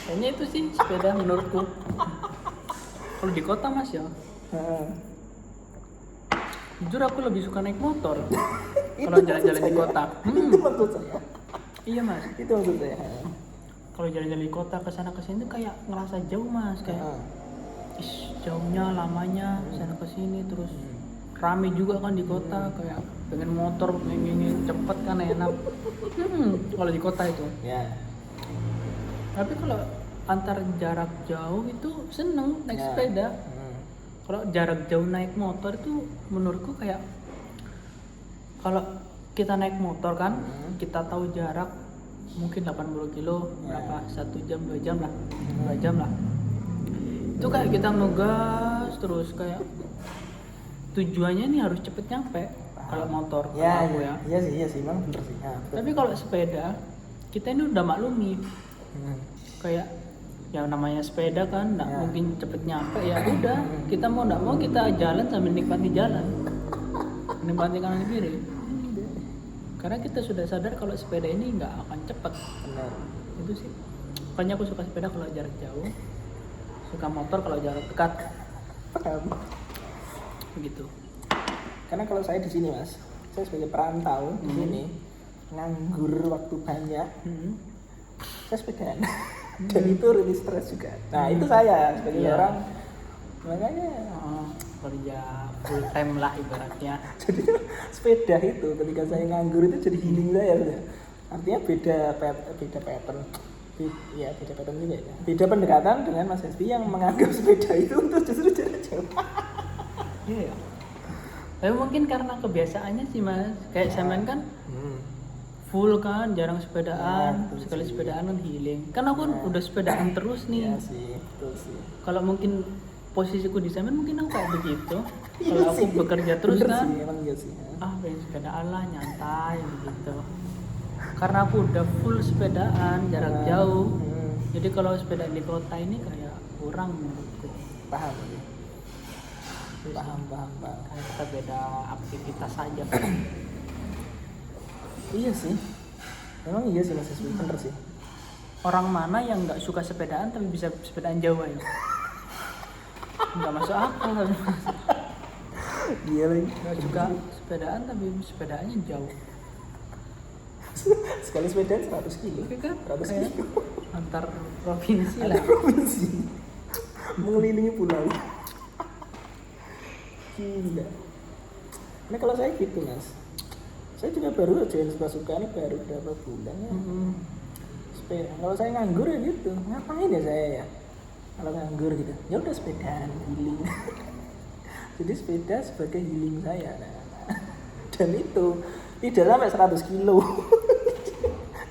Kayaknya itu sih sepeda menurutku. Kalau di kota Mas ya, jujur aku lebih suka naik motor. Kalau jalan-jalan di kota. Itu maksud saya. Iya Mas. Itu maksud saya. Kalau jalan-jalan di kota ke sana ke sini tuh kayak ngerasa jauh Mas, kayak jauhnya, lamanya, sana ke sini terus rame juga kan di kota, kayak pengen motor, pengen cepet kan enak. Kalau di kota itu. Ya. Tapi kalau antar jarak jauh itu seneng naik sepeda. Kalau jarak jauh naik motor itu menurutku kayak kalau kita naik motor kan kita tahu jarak mungkin 80 kilo berapa 1 jam 2 jam lah 2 jam lah itu kayak kita ngegas terus kayak tujuannya nih harus cepet nyampe kalau motor Ya, aku iya sih, memang bener sih. Tapi kalau sepeda kita ini udah maklumi kayak yang namanya sepeda kan nggak mungkin cepet nyampe ya udah kita mau nggak mau kita jalan sambil nikmati jalan nikmati kanan kiri karena kita sudah sadar kalau sepeda ini nggak akan cepet. Benar. Itu sih makanya aku suka sepeda kalau jarak jauh, suka motor kalau jarak dekat begitu. Karena kalau saya di sini Mas, saya sebagai perantau di sini nganggur waktu banyak, saya sepedaan. Dan itu really stres juga. Nah itu saya sebagai orang makanya kerja full time lah ibaratnya. jadi sepeda itu ketika saya nganggur itu jadi healing saya sudah. Artinya beda pattern. Beda pattern juga ya. Beda pendekatan dengan Mas Hasbi yang menganggap sepeda itu untuk justru jarak jauh. Iya. Tapi mungkin karena kebiasaannya sih Mas, kayak zaman kan full kan, jarang sepedaan, sekali sepedaan kan healing. Kan aku udah sepedaan terus nih. Iya sih, betul sih. Kalau mungkin posisiku di zaman mungkin aku kayak begitu. Kalau aku bekerja terus bener kan, sih, emang iya sih. pengen sepedaan lah, nyantai gitu. Karena aku udah full sepedaan, jarak jauh. Jadi kalau sepeda di kota ini kayak kurang menurutku. Paham. Kayak kita beda aktivitas saja. Iya sih, memang iya sih Mas Hasbi, bener sih. Orang mana yang nggak suka sepedaan tapi bisa sepedaan jauh ya? Nggak masuk akal. Iya lagi. Nggak suka sepedaan tapi sepedaannya jauh. Sekali sepedaan 100 kilo. Tapi kan 100 kayak kilo. antar provinsi Ada lah. provinsi. Mengelilingi pulau. Gila. Nah kalau saya gitu Mas, saya juga baru aja suka-suka ini baru berapa bulan ya. Sepeda. Kalau saya nganggur ya gitu, ngapain ya saya ya? Kalau nganggur gitu, ya udah sepedaan, healing. Jadi sepeda sebagai healing saya. Nah. Dan itu tidak sampai 100 kilo.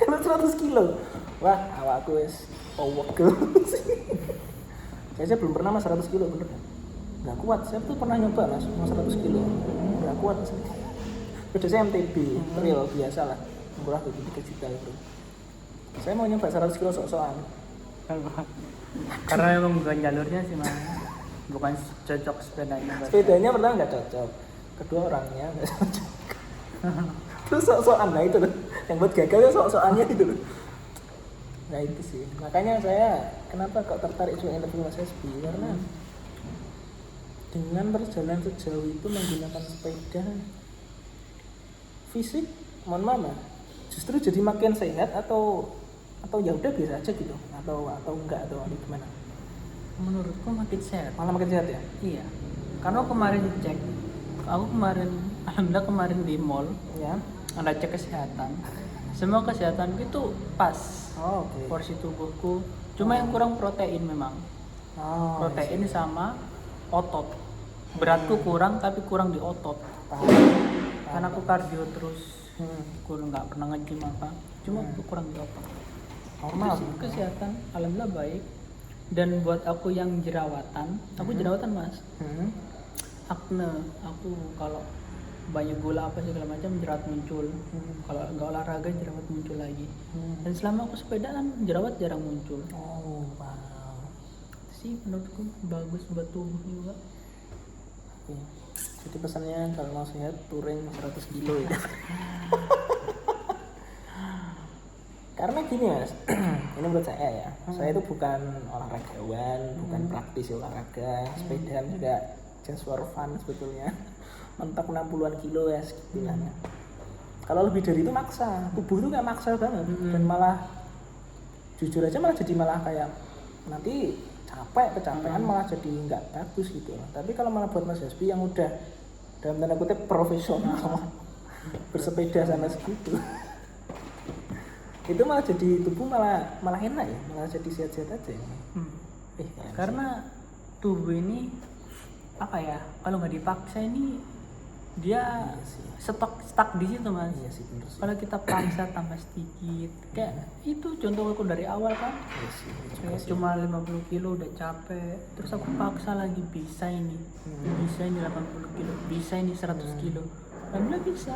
Kalau 100 kilo, wah awakku wis powegel. Saya belum pernah Mas 100 kilo bener kan? Nggak kuat, saya tuh pernah nyoba Mas, 100 kilo. Nggak kuat Mas. Beda saya MTB, real biasa lah, murah 23 juta itu. Saya mau nyoba 100 kilo sok-sokan. Karena memang bukan jalurnya sih Mas, bukan cocok sepedanya. Sepedanya pertama nggak cocok, kedua orangnya nggak cocok. Terus sok-sokan, nah itu loh, yang buat gagalnya sok-sokannya itu loh. Nah itu sih, makanya saya kenapa kok tertarik juga interview Mas Hasbi, karena dengan perjalanan sejauh itu menggunakan sepeda, fisik, mohon maaf, justru jadi makin sehat atau ya udah biasa aja gitu, atau enggak, atau gimana? Menurutku makin sehat. Malah makin sehat ya? Iya. Karena aku kemarin cek, alhamdulillah kemarin di mall, Ya. ada cek kesehatan. semua kesehatan itu pas Oh, oke. porsi tubuhku, cuma yang kurang protein memang. Oh, Protein sama otot. Beratku kurang tapi kurang di otot. paham. Karena aku kardio terus, Hmm. aku nggak pernah nge-gym apa, cuma aku kurang di otot. Normal Itu sih, sih. kesehatan alhamdulillah baik. Dan buat aku yang jerawatan, aku jerawatan mas, Hmm. akne. Aku kalau banyak gula apa segala macam jerawat muncul. Kalau nggak olahraga jerawat muncul lagi. Dan selama aku sepedaan jerawat jarang muncul. Oh, wow. Itu sih menurutku bagus buat tubuh juga. Oke. Jadi pesannya kalau mau sehat touring 100 kilo ya. Karena gini mas, ini menurut saya ya, saya itu bukan olahragawan, bukan praktisi olahraga, sepedaan juga just for fun sebetulnya. Mentok 60-an kilo ya segitulah. Kalau lebih dari itu maksa, tubuh itu kayak maksa banget dan malah jujur aja malah jadi malah kayak nanti capek, kecapean malah jadi nggak bagus gitu. Tapi kalau malah buat Mas Hasbi yang udah dalam tanda kutip profesional bersepeda sampai segitu, itu malah jadi tubuh malah enak ya, malah jadi sehat-sehat aja. Keren Karena tubuh ini apa ya, kalau nggak dipaksa ini dia stuck di situ mas. Iya sih bener sih. Kalau kita paksa tambah sedikit, kayak itu contoh aku dari awal kan, Iya sih. kayak cuma 50 kilo udah capek, terus aku paksa lagi bisa ini 80 kilo, bisa ini 100 kilo, alhamdulillah bisa.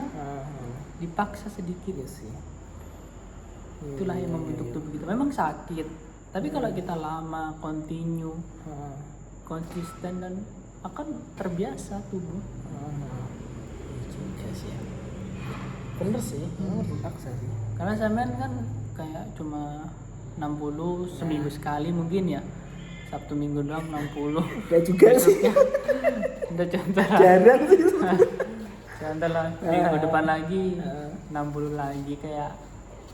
Dipaksa sedikit, Iya sih. itulah yang membentuk tubuh kita. Memang sakit, tapi kalau kita lama, continue, konsisten dan akan terbiasa tubuh. Iya juga sih ya. Bener sih, memang dipaksa sih. Karena sampean kan kayak cuma 60 seminggu sekali mungkin ya, Sabtu Minggu doang 60. Gak juga sih. Udah contoh lah, Jarang sih. contoh lah minggu depan lagi 60 lagi, kayak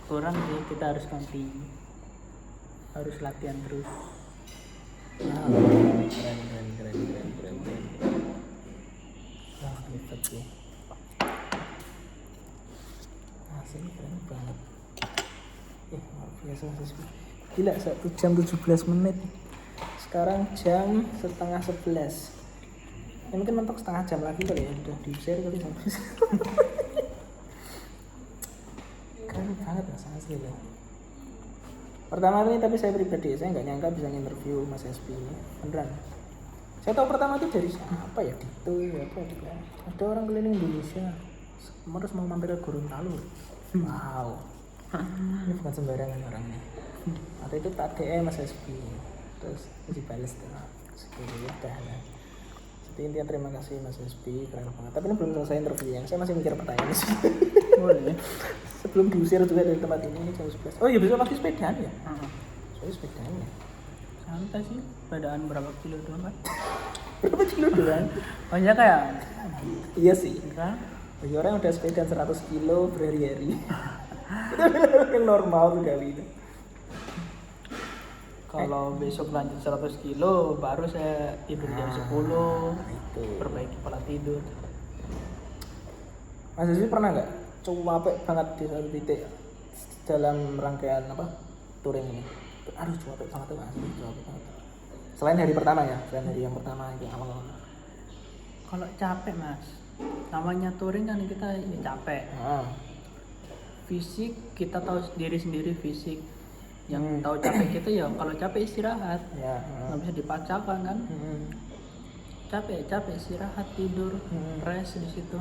kurang sih. Kita harus continue, harus latihan terus. Keren. Wah, hebat sih. Asli keren banget. Luar biasa Mas. Gila, 1 jam 17 menit. Sekarang jam setengah 11. Ya, mungkin mentok setengah jam lagi kali ya, udah di-share kali sampai. Keren banget Mas, asli loh. Pertama ini tapi saya pribadi, saya nggak nyangka bisa interview Mas SP ini, beneran. Saya tahu pertama itu dari siapa ya, Dito ya, apa ya, ada orang keliling Indonesia terus mau mampir ke Gorontalo. Wow, ini bukan sembarangan orangnya. Waktu itu tak DM Mas SP, terus dibales tuh, segitu udah lah. Jadi intinya terima kasih Mas SP, keren banget. Tapi ini belum selesai interviewnya, saya masih mikir pertanyaan sih. Boleh. Sebelum diusir juga dari tempat ini jam 11. Oh iya, besok pagi sepedaan ya? Soalnya sepedaan ya. Santai sih, bedaan berapa kilo doang kan? Berapa kilo doang? Banyak kayak Iya sih. kan? Bagi orang yang udah sepedaan 100 kilo berhari-hari. Itu adalah yang normal tuh kali itu. Kalau besok lanjut 100 kilo baru saya tidur jam 10, Itu. perbaiki pola tidur. Mas Zul pernah nggak capek banget di satu titik dalam rangkaian apa touring ini? Aduh capek banget tuh Mas, capek banget. Selain hari pertama ya, selain hari yang pertama yang awal. Kalau capek mas, namanya touring kan kita ya capek. Fisik kita tahu diri sendiri fisik. Yang tahu capek kita ya kalau capek istirahat, Ya. nggak bisa dipaksakan kan. Capek istirahat, tidur, rest di situ,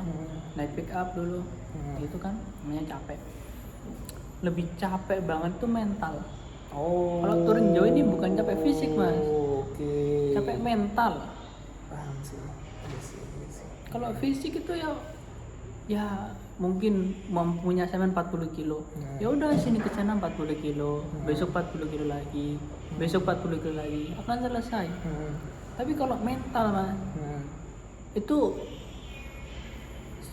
naik pick up dulu, itu kan namanya capek. Lebih capek banget tuh mental. Oh. Kalau touring jauh ini bukan capek fisik mas, Oke. capek mental. Paham sih. Iya sih. Kalau fisik itu ya mungkin mampunya sampai 40 kilo. Ya udah sini ke sana 40 kilo, besok 40 kilo lagi, besok 40 kilo lagi, akan selesai. Tapi kalau mental mas, itu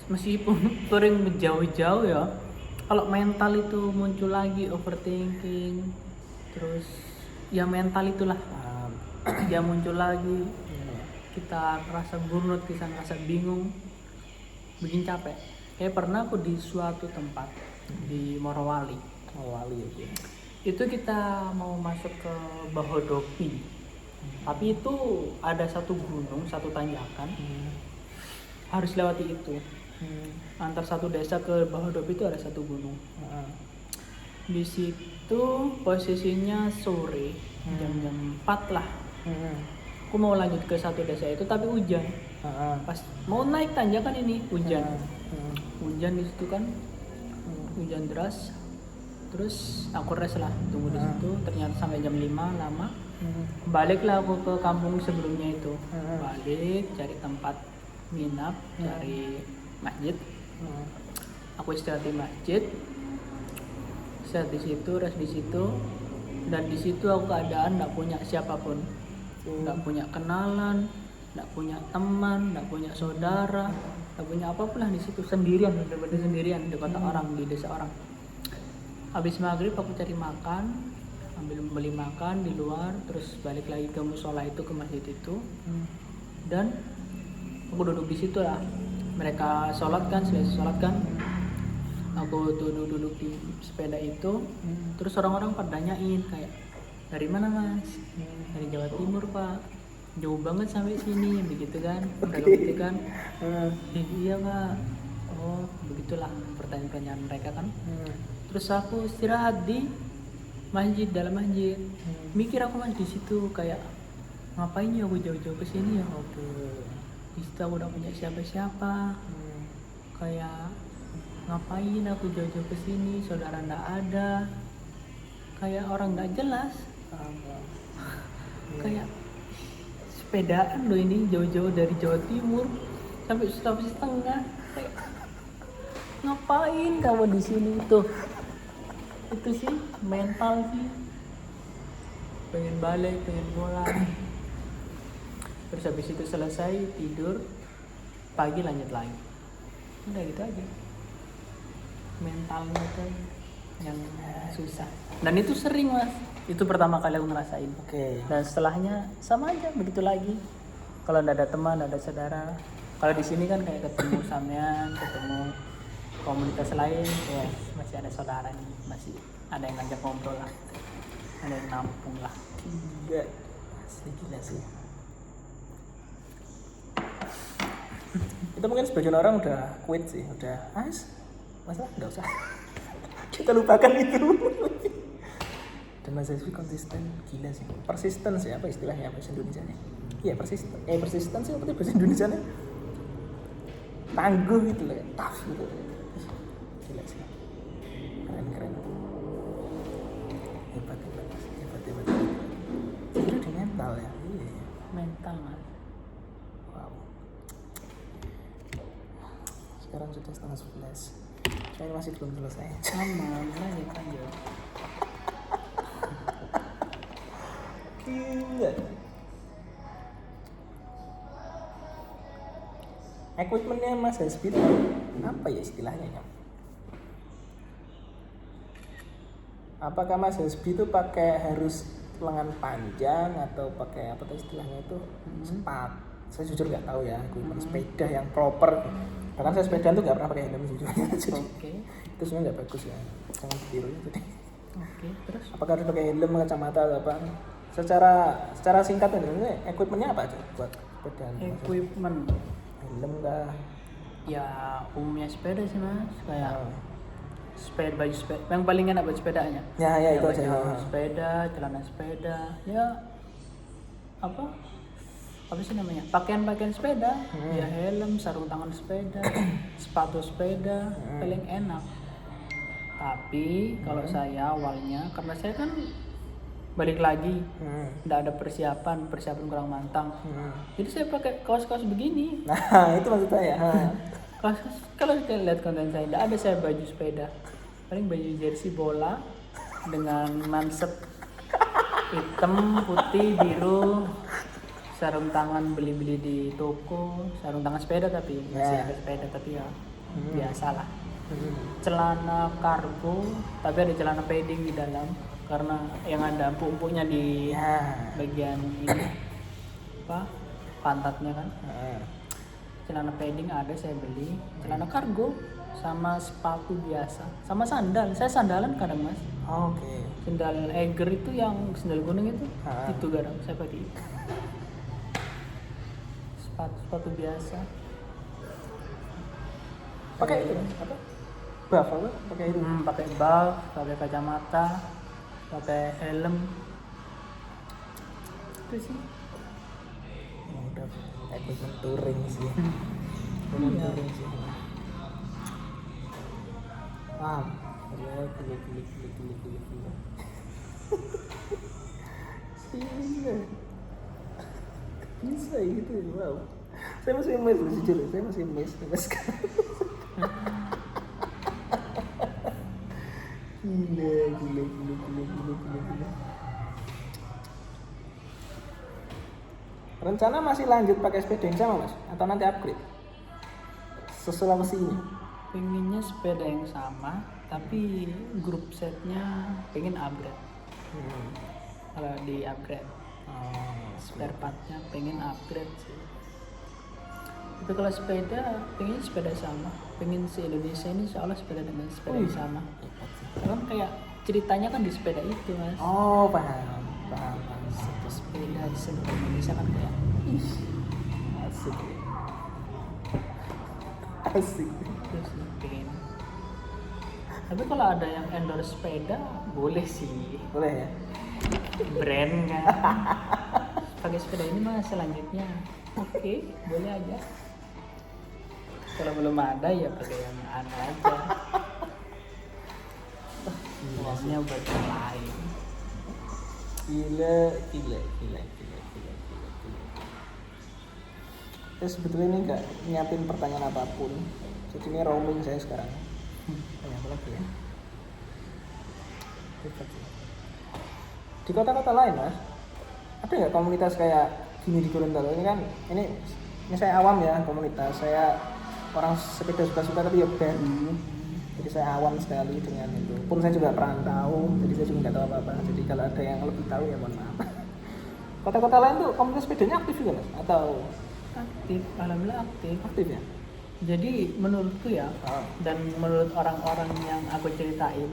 meskipun touring jauh-jauh ya, kalau mental itu muncul lagi overthinking, terus ya mental itulah dia muncul lagi, kita rasa burnout, kita rasa bingung, bikin capek. Kayak pernah aku di suatu tempat di Morowali. Wali ya. Itu kita mau masuk ke Bahodopi, tapi itu ada satu gunung, satu tanjakan, harus lewati itu. Antar satu desa ke Bahodopi itu ada satu gunung. Di situ posisinya sore, jam-jam 4 lah. Aku mau lanjut ke satu desa itu, tapi hujan. Pas mau naik tanjakan ini hujan. Hujan di situ kan, hujan deras. Terus aku rest lah, tunggu di situ. Ternyata sampai jam 5 lama. Baliklah aku ke kampung sebelumnya itu. Balik cari tempat nginap, cari masjid. Aku istirahat di masjid. Istirahat di situ, rest di situ. Dan di situ aku keadaan nggak punya siapapun, nggak punya kenalan, nggak punya teman, nggak punya saudara, nggak punya apapun lah di situ. Sendirian, bener-bener sendirian di kota orang, di desa orang. Habis maghrib aku cari makan, beli makan di luar, terus balik lagi ke musola itu, ke masjid itu. Dan aku duduk di situ lah. Mereka sholat kan, selesai sholat kan, aku duduk di sepeda itu. Terus orang-orang pada nanyain kayak, dari mana mas? Dari Jawa Timur pak. Jauh banget sampai sini, begitu kan? Mereka begitu kan? Iya pak. Oh begitulah pertanyaan-pertanyaan mereka kan. Terus aku istirahat di masjid, dalam masjid. Mikir aku masih di situ kayak, ngapain ya aku jauh-jauh ke sini ya? Di situ aku udah punya siapa-siapa. Kayak ngapain aku jauh-jauh ke sini? Saudara nggak ada. Kayak orang nggak jelas. Kayak sepedaan loh ini jauh-jauh dari Jawa Timur sampai Sulawesi Tengah. Kayak, ngapain kamu di sini tuh? Itu sih mental sih, pengen balik, pengen pulang. Terus habis itu selesai tidur, pagi lanjut lagi. Udah gitu aja, mentalnya tuh yang susah. Dan itu sering mas, itu pertama kali aku ngerasain. Dan setelahnya sama aja begitu lagi. Kalau nggak ada teman, nggak ada saudara. Kalau di sini kan kayak ketemu sampean, ketemu komunitas lain, ya masih ada saudara nih, masih ada yang ngajak ngobrol lah, ada yang nampung lah. Gila sih. Itu mungkin sebagian orang udah quit sih, udah masalah nggak usah. Kita lupakan itu. Dan Mas Zeswi konsisten, gila sih. Persisten sih, apa istilahnya bahasa Indonesianya? Iya persisten. Persisten sih apa bahasa Indonesianya? Tangguh gitu loh, tough gitu. Gila sih. Keren. Hebat. Itu di mental ya. Iya. Mental mas. Wow. Sekarang sudah 10:30. Saya masih belum selesai. Sama, lanjut. Gila. Equipmentnya Mas Hasbi apa ya istilahnya ya? Apakah Mas Hasbi itu pakai harus lengan panjang atau pakai apa tuh istilahnya itu sepat? Saya jujur nggak tahu ya equipment sepeda yang proper. Bahkan saya sepeda tuh nggak pernah pakai helm sejujurnya. Jadi itu sebenarnya nggak bagus ya, jangan ditiru. Jadi Terus apakah harus pakai helm, kacamata atau apa? Secara singkat aja, equipmentnya apa aja buat sepeda? equipment Helm kah? ya umumnya sepeda sih mas, kayak baju sepeda yang paling enak buat sepedanya. Ya itu baju aja. sepeda, celana sepeda, ya apa sih namanya, pakaian sepeda, ya helm, sarung tangan sepeda, sepatu sepeda, paling enak. Tapi kalau saya awalnya, karena saya kan balik lagi, nggak ada persiapan kurang mantang, jadi saya pakai kaos begini. Nah itu maksud saya. Kalau kita lihat konten saya, nggak ada saya baju sepeda, paling baju jersey bola dengan mansep hitam, putih, biru, sarung tangan beli di toko, sarung tangan sepeda tapi masih ada sepeda tapi ya biasalah. Celana kargo tapi ada celana padding di dalam karena yang ada empuk-empuknya di bagian ini pantatnya kan. celana padding ada saya beli, celana kargo, sama sepatu biasa, sama sandal. Saya sandalan kadang mas. Oke. Sandal Eiger itu yang sandal gunung itu, Ah. itu kadang saya pakai. Sepatu biasa. Pakai itu apa? Buff apa? Pakai itu. Pakai buff, pakai kacamata, pakai helm. Itu sih. Ya udah equipment touring sih. Iya. Touring sih. Paham. Ya, gila. Iya. Bisa gitu, wow. Saya masih emes loh, jujur, saya masih emes sekarang. Gila. Rencana masih lanjut pakai sepeda yang sama mas? Atau nanti upgrade? Sesulawesi ini? Pengennya sepeda yang sama, tapi grup setnya pengen upgrade. Kalau di upgrade, spare partnya pengen upgrade sih. Tapi kalau sepeda, pengen sepeda sama. Pengen se-Indonesia ini seolah sepeda dengan sepeda yang sama. Kan kayak ceritanya kan di sepeda itu mas. Oh, paham. Satu sepeda di seluruh Indonesia kan kayak Asik. terus pengen. Tapi kalau ada yang endorse sepeda, boleh sih. Boleh ya? Brand kan. Pakai sepeda ini mas selanjutnya. Oke, boleh aja. Kalau belum ada ya pakai yang ada aja. Uangnya buat yang lain. Gila. Saya sebetulnya ini nggak nyiapin pertanyaan apapun. Jadi ini roaming saya sekarang. Tanya apa lagi ya? Di kota-kota lain mas, ada nggak komunitas kayak gini di Gorontalo? Ini saya awam ya komunitas. Saya orang sepeda suka-suka tapi ya baru. Jadi saya awam sekali dengan itu. Pun saya juga perantau, jadi saya juga nggak tahu apa-apa. Jadi kalau ada yang lebih tahu ya mohon maaf. Kota-kota lain tuh komunitas sepedanya aktif juga mas? Atau Aktif, alhamdulillah aktif. aktif ya? Jadi menurutku ya, dan menurut orang-orang yang aku ceritain,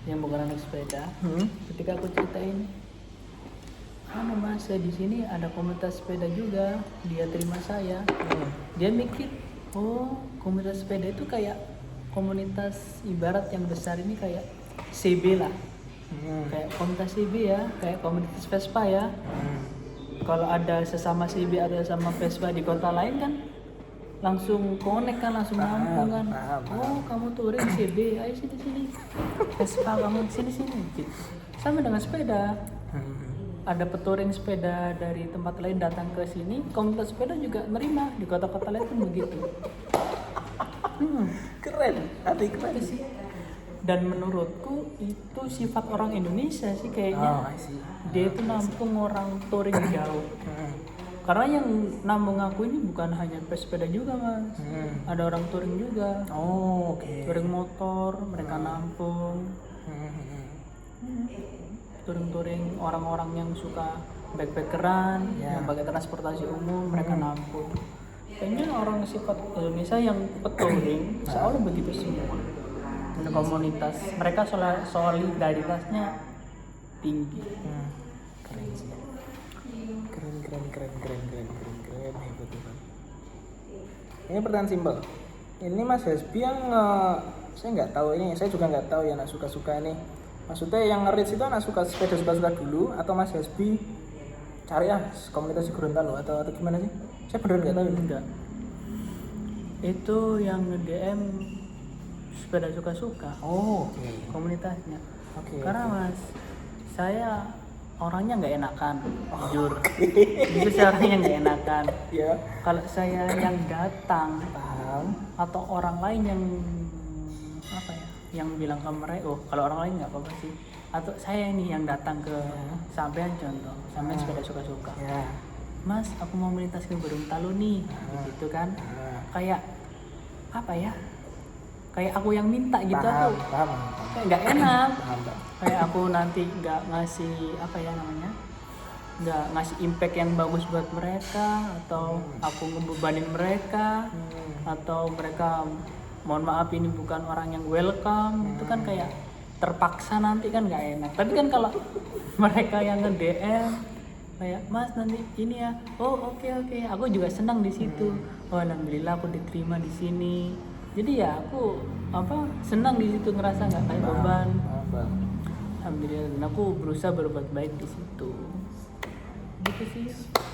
yang bukan anak sepeda, ketika aku ceritain, mas saya di sini ada komunitas sepeda juga, dia terima saya. Dia mikir, oh komunitas sepeda itu kayak komunitas ibarat yang besar ini kayak CB lah, kayak komunitas CB ya, kayak komunitas Vespa ya. Kalau ada sesama CB atau sesama Vespa di kota lain kan langsung connect kan, langsung nyambung kan. Oh kamu touring CB, ayo sini Vespa kamu sini gitu. Sama dengan sepeda, ada petouring sepeda dari tempat lain datang ke sini, komunitas sepeda juga nerima di kota-kota lain pun begitu. Keren, keren sih. Dan menurutku itu sifat orang Indonesia sih kayaknya. Dia itu nampung orang touring jauh. Karena yang nambung aku ini bukan hanya pesepeda juga mas, ada orang touring juga. Touring motor mereka nampung. Touring orang-orang yang suka backpackeran, yang pakai transportasi umum mereka nampung. Kayaknya orang sifat Indonesia yang petouring seolah begitu semua. Komunitas mereka solidaritasnya tinggi. Keren sih. Keren hebat. Ini pertanyaan simpel. Ini Mas Hasbi yang saya nggak tahu ini, saya juga nggak tahu ya anak suka-suka ini. Maksudnya yang nge-reach itu anak suka sepeda suka-suka dulu atau Mas Hasbi cari komunitas di Gorontalo atau gimana sih? Saya beneran nggak tahu. Enggak. Itu yang nge-DM sepeda suka-suka. Komunitasnya. Karena mas, saya orangnya nggak enakan, jujur. Jujur saya orangnya nggak enakan. Kalau saya yang datang, atau orang lain yang apa ya, yang bilang ke mereka, kalau orang lain nggak apa-apa sih. Atau saya ini yang datang ke sampean contoh, sampean sepeda suka-suka. Mas, aku mau melintas ke Gorontalo nih, gitu kan? Kayak apa ya? Kayak aku yang minta gitu, aku kayak nggak enak. Kayak aku nanti nggak ngasih apa ya namanya, nggak ngasih impact yang bagus buat mereka, atau aku ngebebanin mereka, atau mereka mohon maaf ini bukan orang yang welcome, itu kan kayak terpaksa nanti kan nggak enak. Tapi kan kalau mereka yang nge-DM kayak Mas nanti ini ya, oh oke, aku juga senang di situ. Oh alhamdulillah aku diterima di sini. Jadi ya aku senang di situ, ngerasa nggak kayak beban. Alhamdulillah, dan aku berusaha berbuat baik di situ. Gitu sih.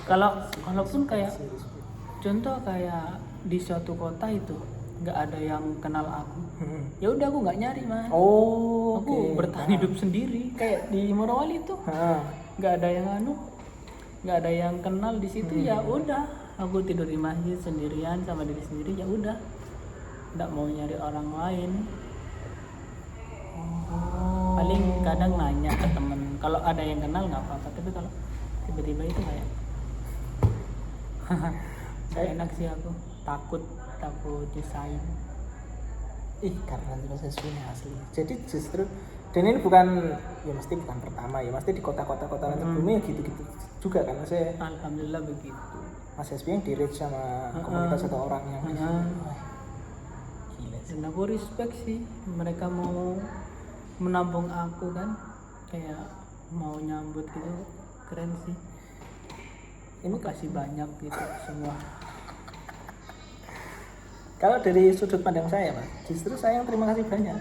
Kalaupun kayak contoh kayak di suatu kota itu nggak ada yang kenal aku, ya udah aku nggak nyari Mas. Aku bertahan hidup sendiri kayak di Morowali itu. Nggak ada yang nggak ada yang kenal di situ, ya udah aku tidur di masjid sendirian sama diri sendiri, ya udah nggak mau nyari orang lain. Paling kadang nanya ke temen, kalau ada yang kenal nggak apa-apa, tapi kalau tiba-tiba itu kayak nggak enak sih, aku takut nyusahin. Karena Mas Hasbi ini asli. Jadi justru, dan ini bukan, ya mesti bukan pertama ya, mesti di kota-kota lain sebelumnya gitu-gitu juga kan. Saya Alhamdulillah begitu. Mas Hasbi yang di-reach sama komunitas atau orang yang gila sih. Dan aku respect sih, mereka mau menampung aku kan, kayak mau nyambut gitu, keren sih. Ini kasih banyak gitu semua. Kalau dari sudut pandang saya Mas, justru saya yang terima kasih banyak.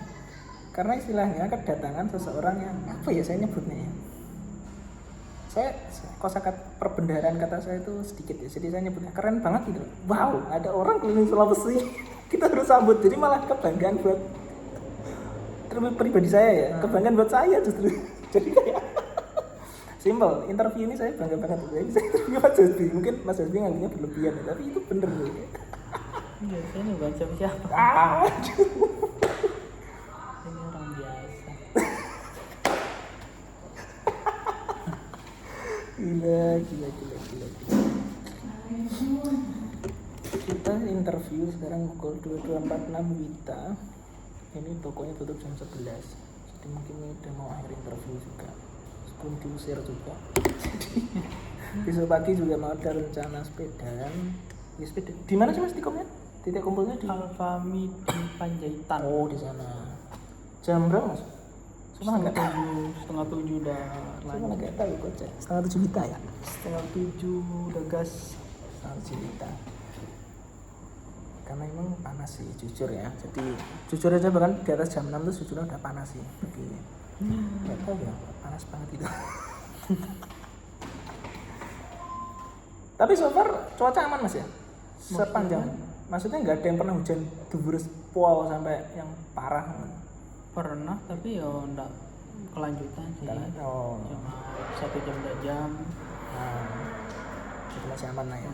Karena istilahnya kedatangan seseorang yang apa ya saya nyebutnya ya, saya kosakata perbendaharaan kata saya itu sedikit ya, jadi saya nyebutnya keren banget gitu. Wow, ada orang keliling Sulawesi kita harus sambut. Jadi malah kebanggaan buat pribadi saya ya, kebanggaan buat saya justru. Jadi kayak simple, interview ini saya bangga banget. Saya bisa interview Mas Hasbi, mungkin Mas Hasbi nganggapnya berlebihan ya, tapi itu bener loh ya. Saya ini bukan siapa-siapa. Ini orang biasa. Gila. Kita interview sekarang pukul 22.46 Wita. Ini tokonya tutup jam 11. Jadi mungkin ini udah mau akhir interview juga. Sebelum diusir juga. Jadi besok pagi juga mau ada rencana sepedaan. Ya sepeda. Di mana sih Mas tikumnya? Titik kumpulnya di Alfamid di Panjaitan. Oh, di sana. Jam berapa Mas? Cuma enggak tahu. 6:30 udah Cuma enggak tahu kocek. 6:30 Wita ya? 6:30 udah gas. 6:30 Wita. Karena emang panas sih, jujur ya. Jadi jujur aja bahkan di atas jam 6 tuh jujurnya udah panas sih. Begini. Enggak tahu ya, panas banget itu. Tapi so far cuaca aman Mas ya? Sepanjang. Maksudnya nggak ada yang pernah hujan deburus pol sampai yang parah. Pernah, tapi ya enggak kelanjutan sih. Oh. Cuma 1 jam 2 jam. Nah, itu masih aman lah ya.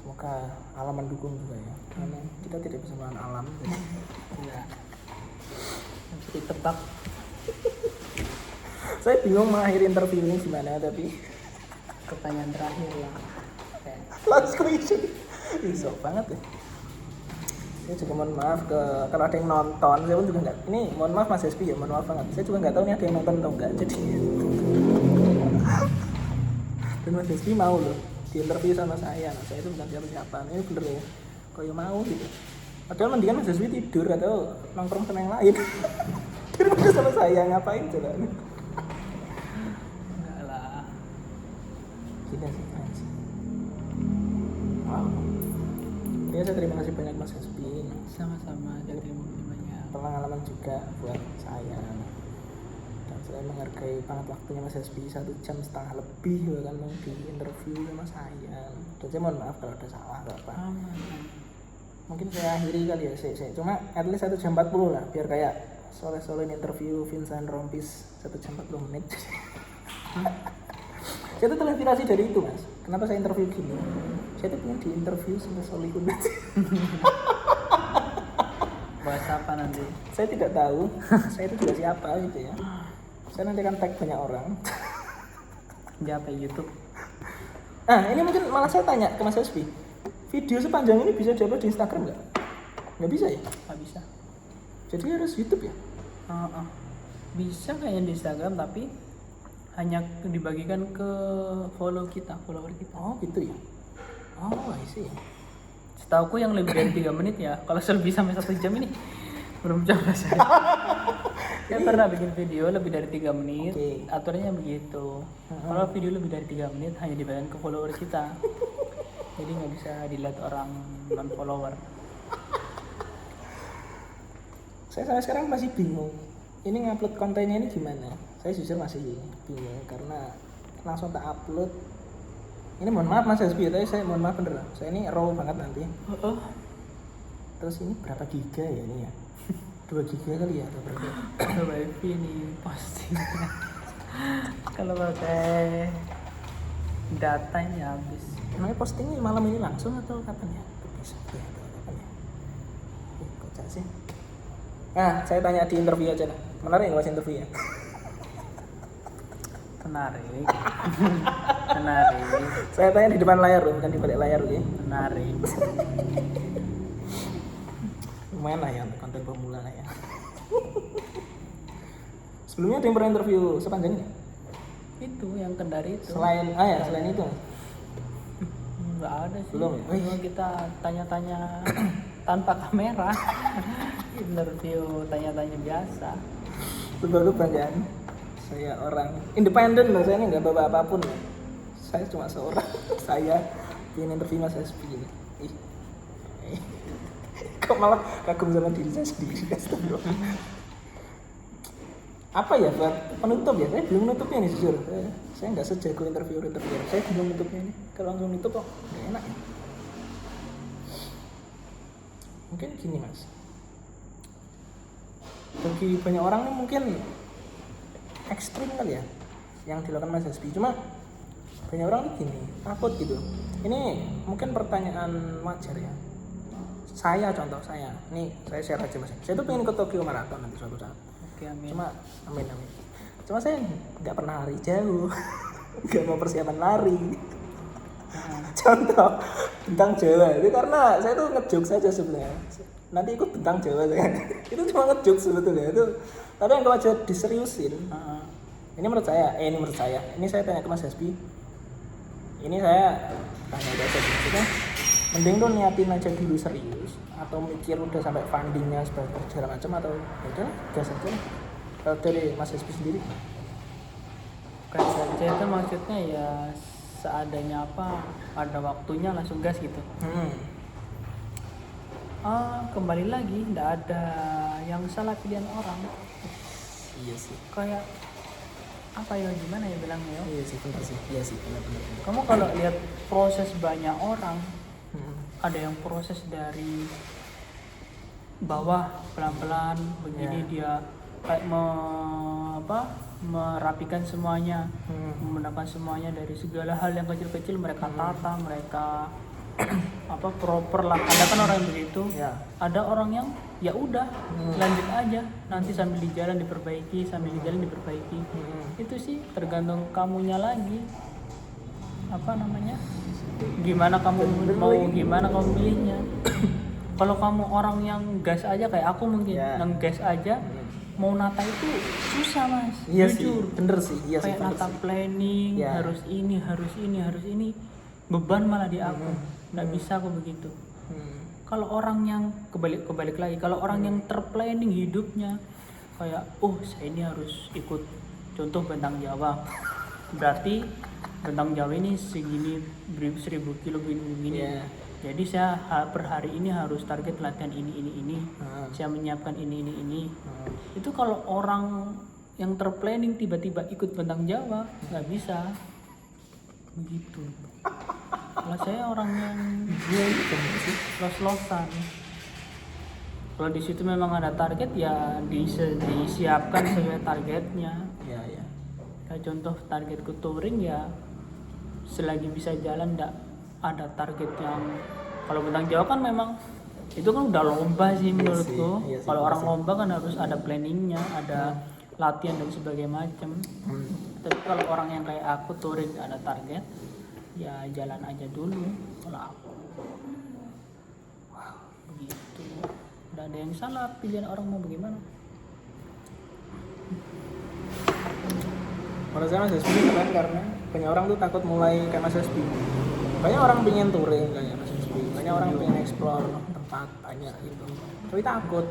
Semoga alam mendukung juga ya. Karena kita tidak bisa melawan alam. Iya. Jadi tebak. Saya bingung mengakhiri interview ini gimana, tapi Pertanyaan terakhir lah. last question. Sok banget ya. Saya juga mohon maaf kalau ada yang nonton. Saya pun juga nggak. Ini mohon maaf Mas Hasbi ya, mohon maaf banget. Saya juga nggak tahu nih ada yang nonton atau enggak. Jadi dan Mas Hasbi mau loh di interview sama saya. Nah, saya itu bukan siapa-siapa. Ini bener ya. Kok ya mau gitu. Padahal mendingan Mas Hasbi tidur atau nongkrong sama yang lain. Daripada sama saya ngapain coba. Enggak lah. Gila sih keren sih. Wow. Ya saya terima kasih banyak Mas Hasbi. Sama-sama, jadi banyak. Pengalaman juga buat saya. Dan saya menghargai banget waktunya Mas Hasbi 1,5 jam lebih bahkan mau di interview sama saya. Dan saya mohon maaf kalau ada salah atau apa. Mungkin saya akhiri kali ya. Saya cuma at least 1 jam 40 lah biar kayak sore-sore interview Vincent Rompis 1 jam 40 menit. Saya tuh terinspirasi dari itu Mas. Kenapa saya interview gini? Saya tuh pengen di interview sama Solihun. Bahas apa nanti? Saya tidak tahu. Saya itu juga siapa gitu ya. Saya nanti akan tag banyak orang. Siapa YouTube? Ini mungkin malah saya tanya ke Mas Hasbi. Video sepanjang ini bisa diupload di Instagram nggak? Nggak bisa ya? Nggak bisa. Jadi harus YouTube ya? Bisa kayaknya di Instagram, tapi hanya dibagikan ke follower kita. Oh gitu ya. Oh I see. Setauku yang lebih dari 3 menit ya. Kalau lebih sampai 1 jam ini belum coba saya. Saya pernah bikin video lebih dari 3 menit. Oke. Aturannya begitu. Kalau video lebih dari 3 menit hanya dibagikan ke follower kita. Jadi nggak bisa dilihat orang non follower. Saya sampai sekarang masih bingung. Ini ngupload kontennya ini gimana? Saya jujur masih bingung karena langsung tak upload. Ini mohon maaf Mas Hasbi, tapi saya mohon maaf beneran. Saya ini raw banget nanti. Terus ini berapa giga ya ini ya? 2 giga kali ya atau berapa? Coba ini posting. Kalau pakai data ini habis. Emangnya postingnya malam ini langsung atau kapan ya? Besok ya atau kapan ya? Kocak sih. Nah, saya tanya di interview aja lah. Menarik nggak Mas interviewnya? Menarik. Saya tanya di depan layar loh, bukan di balik layar loh ya. Menarik. Lumayan lah ya untuk konten pemula lah ya. Sebelumnya ada yang pernah interview sepanjang ini? Itu yang Kendari itu. Selain itu Nggak ada sih. Belum ya? Cuma kita tanya-tanya tanpa kamera. Interview tanya-tanya biasa. sebuah kebanggaan. Saya orang independen loh, saya ini nggak bawa apapun loh. Saya cuma seorang. Saya ingin interview Mas Hasbi ini. Kok malah kagum sama diri saya sendiri. Apa ya buat penutup ya? Saya belum menutupnya nih jujur. Saya nggak sejago interviewer. Saya belum menutupnya ini. Kalau langsung nutup kok nggak enak ya. Mungkin gini Mas. Bagi banyak orang nih mungkin ekstrim kali ya yang dilakukan Mas Hasbi. Cuma banyak orang nih gini, takut gitu. Ini mungkin pertanyaan wajar ya. Saya nih saya share aja Mas. Saya tuh pengen ke Tokyo Marathon nanti suatu saat. Oke, amin. Amin. Cuma saya nggak pernah lari jauh, nggak mau persiapan lari. Contoh bentang Jawa itu karena saya tuh ngejok saja sebenarnya. Nanti ikut bentang Jawa saya. Itu cuma ngejok sebetulnya itu. Tapi yang kalau aja diseriusin. Ini menurut saya. Ini saya tanya ke Mas Hasbi. Ini saya tanya aja maksudnya. Mending tuh niatin aja dulu serius atau mikir udah sampai fundingnya segala macam atau udah gas aja lah. Kalau dari Mas Hasbi sendiri Gas aja itu maksudnya ya seadanya apa, ada waktunya langsung gas gitu. Kembali lagi, tidak ada yang salah pilihan orang. Iya sih. Kayak apa ya, gimana ya bilangnya ya? Iya sih benar. Kamu kalau lihat proses banyak orang, ada yang proses dari bawah pelan-pelan begini dia kayak merapikan semuanya, menggunakan semuanya dari segala hal yang kecil-kecil mereka tata, mereka proper lah. Ada kan orang yang begitu, ada orang yang ya udah lanjut aja, nanti sambil di jalan diperbaiki. Itu sih tergantung kamunya lagi, gimana kamu pilihnya. Kalau kamu orang yang gas aja kayak aku mungkin, yang gas aja mau nata itu susah Mas. Iya jujur sih, bener sih. Iya kayak sih, nata planning, harus ini, beban malah di aku. Nggak bisa aku begitu. Kalau orang yang kebalik lagi, kalau orang yang terplanning hidupnya kayak saya ini harus ikut contoh bentang Jawa, berarti bentang Jawa ini segini 1000 kilo begini. Jadi saya per hari ini harus target latihan ini. Saya menyiapkan ini. Itu kalau orang yang terplanning tiba-tiba ikut bentang Jawa nggak bisa begitu. Kalau saya orang yang los-losan. Kalau di situ memang ada target ya disiapkan sesuai targetnya. Iya. Kayak contoh targetku touring ya selagi bisa jalan nggak ada target yang, kalau bentang Jawa kan memang itu kan udah lomba sih menurutku. Iya sih, kalau orang lomba kan harus ada planningnya, ada latihan dan sebagainya macam. Tapi kalau orang yang kayak aku touring nggak ada target, ya jalan aja dulu. Kalau aku begitu, nggak ada yang salah pilihan orang mau bagaimana. Menurut saya Mas Hasbi keren karena banyak orang tuh takut mulai kayak Mas Hasbi. Banyak orang pengen touring kayak Mas Hasbi, banyak orang pengen explore tempat banyak gitu. Tapi takut.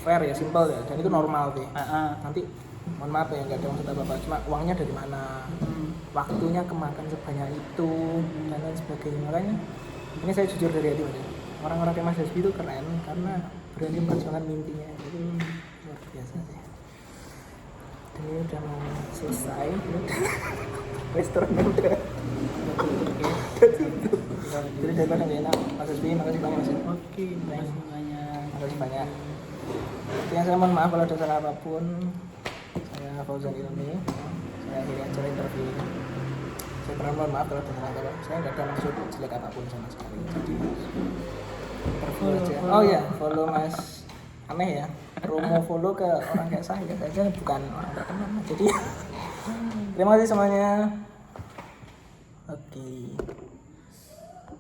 Fair ya, simple ya, dan itu normal deh. Nanti mohon maaf ya, nggak ada maksud apa-apa, cuma uangnya dari mana, waktunya kemakan sebanyak itu, dan lain sebagainya. Makanya ini saya jujur dari hati, Mas. Orang-orang kayak Mas Hasbi itu keren karena berani memperjuangkan mimpinya, itu luar biasa sih. Dan ini udah mau selesai, restorannya udah tutup. Jadi daripada nggak enak, Mas Hasbi, makasih banyak Mas. Oke, terima kasih banyak. Makasih banyak. Intinya saya mohon maaf kalau ada salah apapun. Saya Fauzan Ilmi. Saya akhiri acara interview ini. Saya pernah mohon maaf kalau ada salah kata. Saya nggak ada maksud jelek apapun sama sekali. Jadi interview aja. Oh iya, follow Mas. Aneh ya. Promo follow ke orang kayak saya saja bukan orang terkenal. Jadi terima kasih semuanya. Oke.